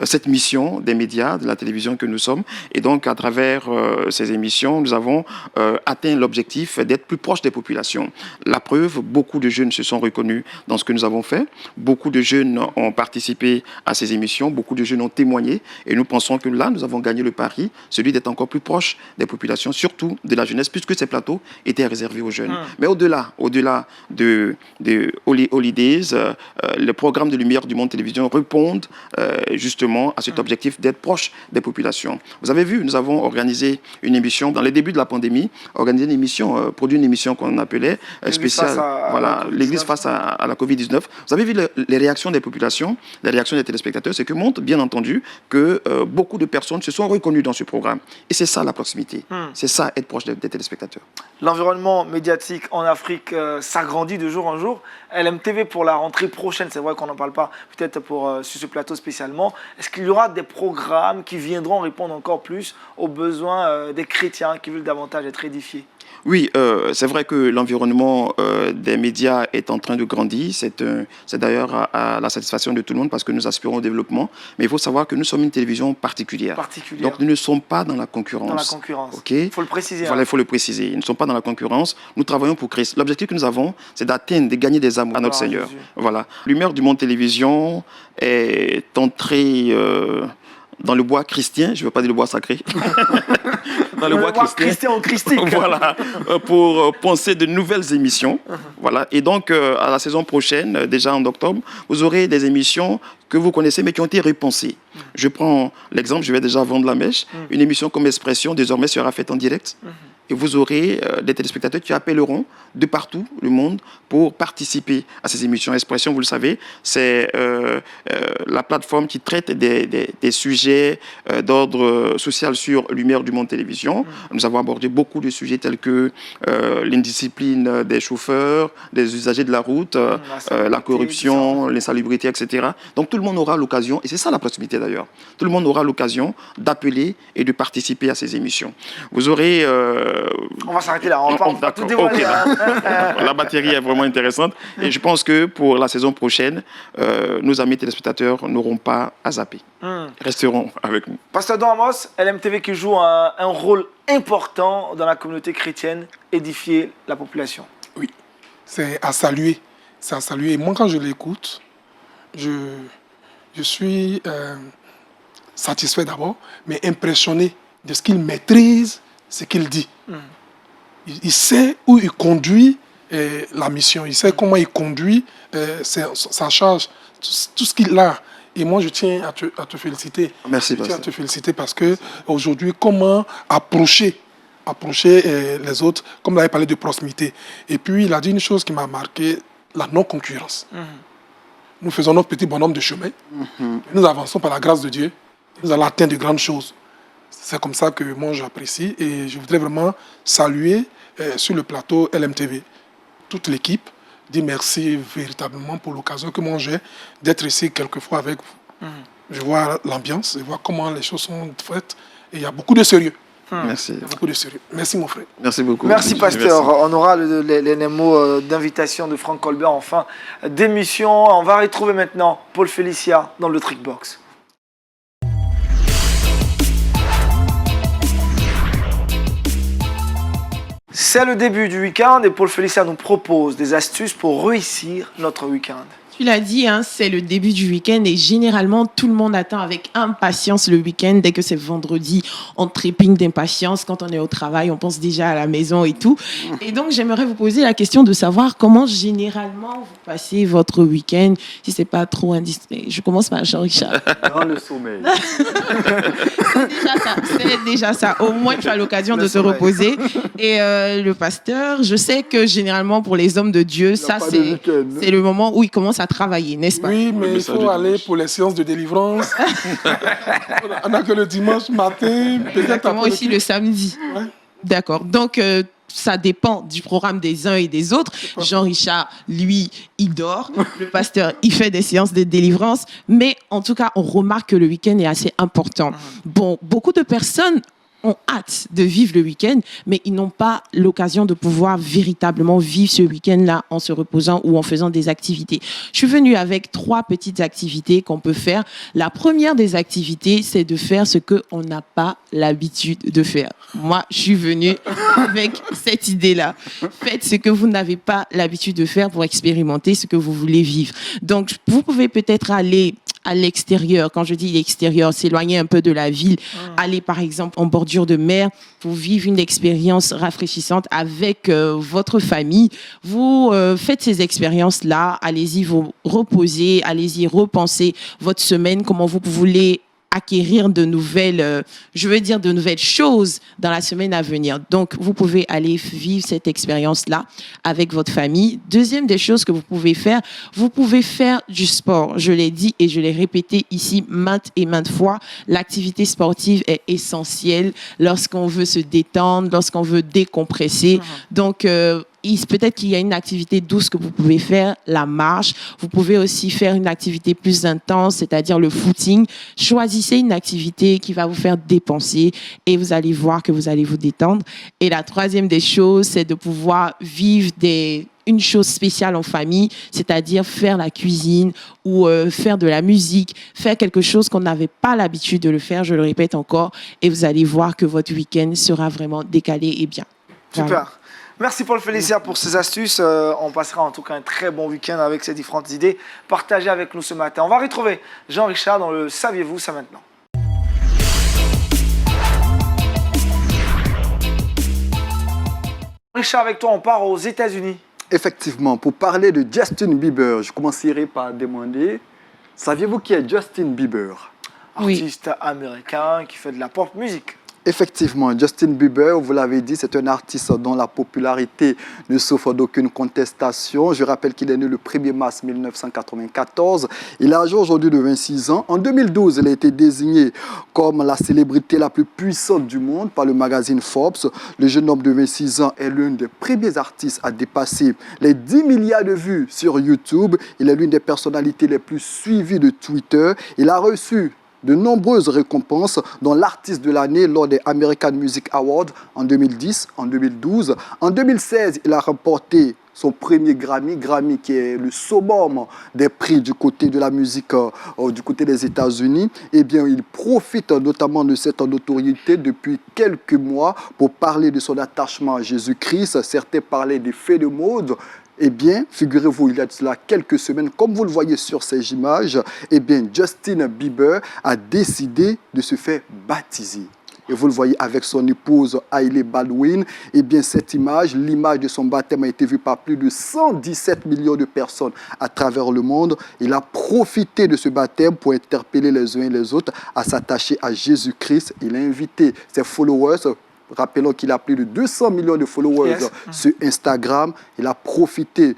cette mission des médias, de la télévision que nous sommes. Et donc, à travers ces émissions, nous avons atteint l'objectif d'être plus proche des populations. La preuve, beaucoup de jeunes se sont reconnus dans ce que nous avons fait. Beaucoup de jeunes ont participé à ces émissions. Beaucoup de jeunes ont témoigné. Et nous pensons que là, nous avons gagné le pari, celui d'être encore plus proche des populations, surtout de la jeunesse, puisque ces plateaux étaient réservés aux jeunes. Mais au-delà de Holidays, le programme de Lumière du Monde Télévision répondent justement à cet objectif d'être proche des populations. Vous avez vu, nous avons organisé une émission dans les débuts de la pandémie, produit une émission qu'on appelait spéciale, l'Église face à la COVID-19. Vous avez vu les réactions des populations, les réactions des téléspectateurs, c'est que montre bien entendu que beaucoup de personnes se sont reconnues dans ce programme. Et c'est ça la proximité, c'est ça être proche des téléspectateurs.
L'environnement médiatique en Afrique s'agrandit de jour en jour. LMTV pour la rentrée prochaine, c'est vrai qu'on n'en parle pas peut-être sur ce plateau spécialement. Est-ce qu'il y aura des programmes qui viendront répondre encore plus aux besoins des chrétiens qui veulent davantage être édifiés?
Oui, c'est vrai que l'environnement des médias est en train de grandir. C'est d'ailleurs à la satisfaction de tout le monde parce que nous aspirons au développement. Mais il faut savoir que nous sommes une télévision particulière. Donc nous ne sommes pas dans la concurrence.
Dans la concurrence.
Okay.
Il faut le préciser.
Voilà, il faut le préciser. Ils ne sont pas dans la concurrence. Nous travaillons pour Christ. L'objectif que nous avons, c'est d'atteindre, de gagner des âmes à notre Seigneur. Jésus. Voilà. Lumière du Monde Télévision est entrée dans le bois chrétien. Je ne veux pas dire le bois sacré. Dans le bois
chrétien ou christique.
Voilà, pour penser de nouvelles émissions. Voilà. Et donc, à la saison prochaine, déjà en octobre, vous aurez des émissions que vous connaissez, mais qui ont été repensées. Je prends l'exemple, je vais déjà vendre la mèche. Une émission comme Expression, désormais, sera faite en direct. et vous aurez des téléspectateurs qui appelleront de partout le monde pour participer à ces émissions. Expression, vous le savez, c'est la plateforme qui traite des sujets d'ordre social sur Lumière du Monde Télévision. Nous avons abordé beaucoup de sujets tels que l'indiscipline des chauffeurs, des usagers de la route, la corruption, l'insalubrité, etc. Donc tout le monde aura l'occasion, et c'est ça la proximité d'ailleurs, tout le monde aura l'occasion d'appeler et de participer à ces émissions. Vous aurez...
On va s'arrêter là, on va pas tout dévoiler.
Okay, la batterie est vraiment intéressante et je pense que pour la saison prochaine, nos amis téléspectateurs n'auront pas à zapper. Resteront avec nous.
Pasteur Don Amos, LMTV qui joue un rôle important dans la communauté chrétienne, édifier la population.
Oui, c'est à saluer. C'est à saluer. Et moi, quand je l'écoute, je suis satisfait d'abord, mais impressionné de ce qu'il maîtrise, ce qu'il dit. Il sait où il conduit la mission, il sait comment il conduit sa charge, tout ce qu'il a. Et moi, je tiens à te féliciter.
Merci,
je tiens à te féliciter parce que aujourd'hui, comment approcher les autres, comme il avait parlé de proximité. Et puis, il a dit une chose qui m'a marqué, la non-concurrence. Nous faisons notre petit bonhomme de chemin. Nous avançons par la grâce de Dieu. Nous allons atteindre de grandes choses. C'est comme ça que moi, j'apprécie. Et je voudrais vraiment saluer sur le plateau LMTV toute l'équipe, dire merci véritablement pour l'occasion que moi j'ai d'être ici quelquefois avec vous. Je vois l'ambiance, je vois comment les choses sont faites et il y a beaucoup de sérieux.
Merci.
Il y a beaucoup de sérieux. Merci mon frère.
Merci beaucoup.
Merci pasteur. Merci. On aura les mots d'invitation de Franck Colbert en fin d'émission. On va retrouver maintenant Paul Félicia dans le Trickbox. C'est le début du week-end et Paul Félicia nous propose des astuces pour réussir notre week-end.
Tu l'as dit, hein, c'est le début du week-end et généralement tout le monde attend avec impatience le week-end. Dès que c'est vendredi, on trépigne d'impatience. Quand on est au travail, on pense déjà à la maison et tout. Et donc j'aimerais vous poser la question de savoir comment généralement vous passez votre week-end, si c'est pas trop indiscret. Je commence par Jean-Richard.
Dans le sommeil.
C'est déjà ça. Au moins tu as l'occasion de te reposer. Et le pasteur, je sais que généralement pour les hommes de Dieu, ça c'est le moment où ils commencent à travailler, n'est-ce pas?
Oui, mais il faut aller pour les séances de délivrance. On n'a que le dimanche matin, peut-être après
aussi le samedi.
Ouais.
D'accord. Donc, ça dépend du programme des uns et des autres. Jean-Richard, lui, il dort. Le pasteur, il fait des séances de délivrance. Mais en tout cas, on remarque que le week-end est assez important. Bon, beaucoup de personnes ont hâte de vivre le week-end, mais ils n'ont pas l'occasion de pouvoir véritablement vivre ce week-end-là en se reposant ou en faisant des activités. Je suis venue avec 3 petites activités qu'on peut faire. La première des activités, c'est de faire ce qu'on n'a pas l'habitude de faire. Moi, je suis venue avec cette idée-là. Faites ce que vous n'avez pas l'habitude de faire pour expérimenter ce que vous voulez vivre. Donc, vous pouvez peut-être aller à l'extérieur. Quand je dis l'extérieur, s'éloigner un peu de la ville, aller par exemple en bordure de mer pour vivre une expérience rafraîchissante avec votre famille. Vous faites ces expériences-là, allez-y vous reposer, allez-y repenser votre semaine, comment vous voulez acquérir de nouvelles, de nouvelles choses dans la semaine à venir. Donc, vous pouvez aller vivre cette expérience-là avec votre famille. Deuxième des choses que vous pouvez faire du sport. Je l'ai dit et je l'ai répété ici maintes et maintes fois. L'activité sportive est essentielle lorsqu'on veut se détendre, lorsqu'on veut décompresser. Donc, peut-être qu'il y a une activité douce que vous pouvez faire, la marche. Vous pouvez aussi faire une activité plus intense, c'est-à-dire le footing. Choisissez une activité qui va vous faire dépenser et vous allez voir que vous allez vous détendre. Et la troisième des choses, c'est de pouvoir vivre une chose spéciale en famille, c'est-à-dire faire la cuisine ou faire de la musique, faire quelque chose qu'on n'avait pas l'habitude de le faire, je le répète encore, et vous allez voir que votre week-end sera vraiment décalé et bien.
Super.
Voilà.
Merci Paul Félicia pour ces astuces. On passera en tout cas un très bon week-end avec ces différentes idées partagées avec nous ce matin. On va retrouver Jean-Richard dans le Saviez-vous ça maintenant. Richard, avec toi, on part aux États-Unis.
Effectivement, pour parler de Justin Bieber, je commencerai par demander, saviez-vous qui est Justin Bieber?
Artiste américain qui fait de la pop music.
Effectivement, Justin Bieber, vous l'avez dit, c'est un artiste dont la popularité ne souffre d'aucune contestation. Je rappelle qu'il est né le 1er mars 1994. Il a âgé aujourd'hui de 26 ans. En 2012, il a été désigné comme la célébrité la plus puissante du monde par le magazine Forbes. Le jeune homme de 26 ans est l'un des premiers artistes à dépasser les 10 milliards de vues sur YouTube. Il est l'une des personnalités les plus suivies de Twitter. Il a reçu de nombreuses récompenses, dont l'artiste de l'année lors des American Music Awards en 2010, en 2012. En 2016, il a remporté son premier Grammy qui est le summum des prix du côté de la musique, du côté des États-Unis. Eh bien, il profite notamment de cette notoriété depuis quelques mois pour parler de son attachement à Jésus-Christ. Certains parlaient d'effets de mode. Eh bien, figurez-vous, il y a de cela quelques semaines, comme vous le voyez sur ces images, eh bien, Justin Bieber a décidé de se faire baptiser. Et vous le voyez avec son épouse Hailey Baldwin. Eh bien, cette image, l'image de son baptême a été vue par plus de 117 millions de personnes à travers le monde. Il a profité de ce baptême pour interpeller les uns et les autres à s'attacher à Jésus-Christ. Il a invité ses followers. Rappelons qu'il a plus de 200 millions de followers sur Instagram. Il a profité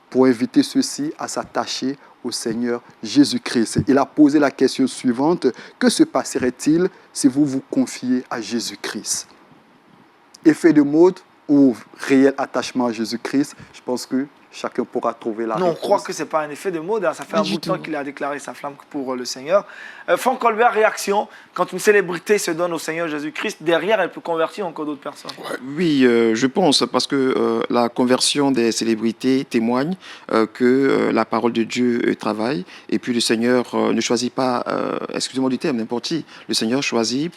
pour inviter ceux-ci à s'attacher au Seigneur Jésus-Christ. Il a posé la question suivante: que se passerait-il si vous vous confiez à Jésus-Christ? Effet de mode ou réel attachement à Jésus-Christ? Je pense que chacun pourra trouver la réponse.
On croit que ce n'est pas un effet de mode. Ça fait un bout de temps qu'il a déclaré sa flamme pour le Seigneur. Franck Colbert, réaction. Quand une célébrité se donne au Seigneur Jésus-Christ, derrière, elle peut convertir encore d'autres personnes.
Oui, je pense, parce que la conversion des célébrités témoigne que la parole de Dieu travaille. Et puis le Seigneur ne choisit pas, excusez-moi du terme, n'importe qui. Le Seigneur choisit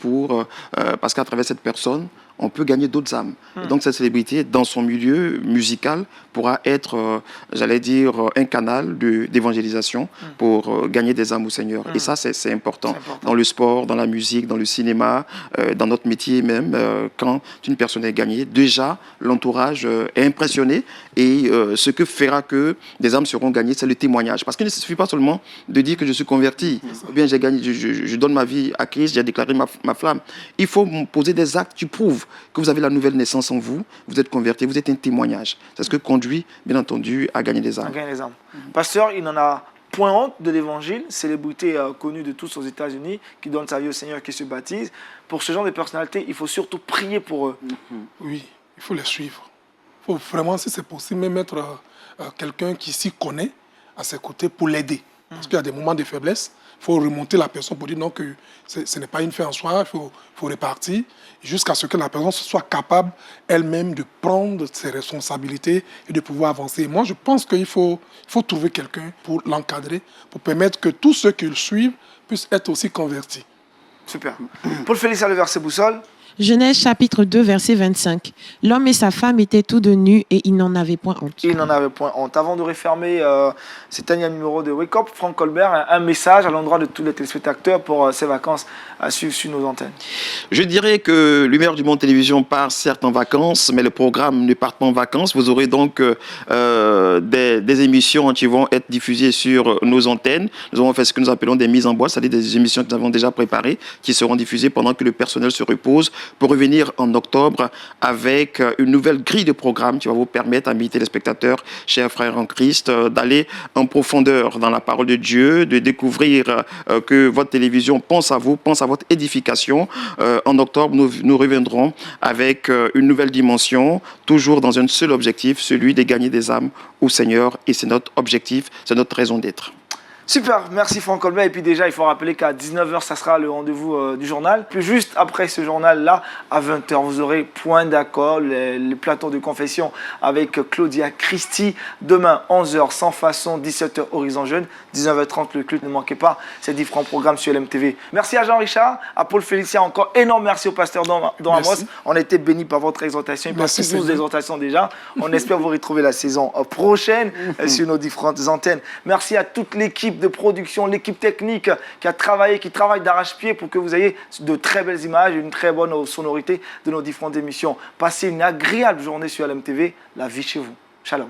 parce qu'à travers cette personne, on peut gagner d'autres âmes. Et donc cette célébrité, dans son milieu musical, pourra être, j'allais dire, un canal d'évangélisation pour gagner des âmes au Seigneur. Et ça, c'est important. Dans le sport, dans la musique, dans le cinéma, dans notre métier même, quand une personne est gagnée, déjà, l'entourage est impressionné. Et ce que fera que des âmes seront gagnées, c'est le témoignage. Parce qu'il ne suffit pas seulement de dire que je suis converti, ou bien j'ai gagné, je donne ma vie à Christ, j'ai déclaré ma flamme. Il faut poser des actes qui prouvent que vous avez la nouvelle naissance en vous, vous êtes converti, vous êtes un témoignage. C'est ce que conduit, bien entendu, à gagner des âmes.
Pasteur, il n'en a point honte de l'évangile, célébrité connue de tous aux États-Unis, qui donne sa vie au Seigneur, qui se baptise. Pour ce genre de personnalités, il faut surtout prier pour eux.
Oui, il faut les suivre. Il faut vraiment, si c'est possible, même mettre quelqu'un qui s'y connaît à ses côtés pour l'aider. Parce qu'il y a des moments de faiblesse. Il faut remonter la personne pour dire non, que ce n'est pas une fin en soi, il faut repartir jusqu'à ce que la personne soit capable elle-même de prendre ses responsabilités et de pouvoir avancer. Moi, je pense qu'il faut trouver quelqu'un pour l'encadrer, pour permettre que tous ceux qui le suivent puissent être aussi convertis.
Super. Paul Félix a le verset boussole.
Genèse chapitre 2, verset 25. L'homme et sa femme étaient tous deux nus et ils n'en avaient point honte.
Ils n'en avaient point honte. Avant de refermer cet annuel numéro de Wake Up, Franck Colbert, un message à l'endroit de tous les téléspectateurs pour ces vacances à suivre sur nos antennes.
Je dirais que Lumière du Monde Télévision part certes en vacances, mais le programme ne part pas en vacances. Vous aurez donc des émissions qui vont être diffusées sur nos antennes. Nous avons fait ce que nous appelons des mises en boîte, c'est-à-dire des émissions que nous avons déjà préparées, qui seront diffusées pendant que le personnel se repose, pour revenir en octobre avec une nouvelle grille de programme qui va vous permettre, amis téléspectateurs, chers frères en Christ, d'aller en profondeur dans la parole de Dieu, de découvrir que votre télévision pense à vous, pense à votre édification. En octobre, nous reviendrons avec une nouvelle dimension, toujours dans un seul objectif, celui de gagner des âmes au Seigneur. Et c'est notre objectif, c'est notre raison d'être.
Super, merci Franck Colbert. Et puis déjà, il faut rappeler qu'à 19h, ça sera le rendez-vous du journal. Puis juste après ce journal-là, à 20h, vous aurez Point d'accord, les plateaux de confession avec Claudia Christie. Demain, 11h, Sans façon, 17h, Horizon Jeune, 19h30, le culte. Ne manquez pas ces différents programmes sur LMTV. Merci à Jean-Richard, à Paul Félicien, encore énorme merci au pasteur Don Amos. On a été bénis par votre exhortation et par toutes vos exhortations déjà. On espère vous retrouver la saison prochaine sur nos différentes antennes. Merci à toute l'équipe de production, l'équipe technique qui travaille d'arrache-pied pour que vous ayez de très belles images et une très bonne sonorité de nos différentes émissions. Passez une agréable journée sur LMTV. La vie chez vous. Shalom.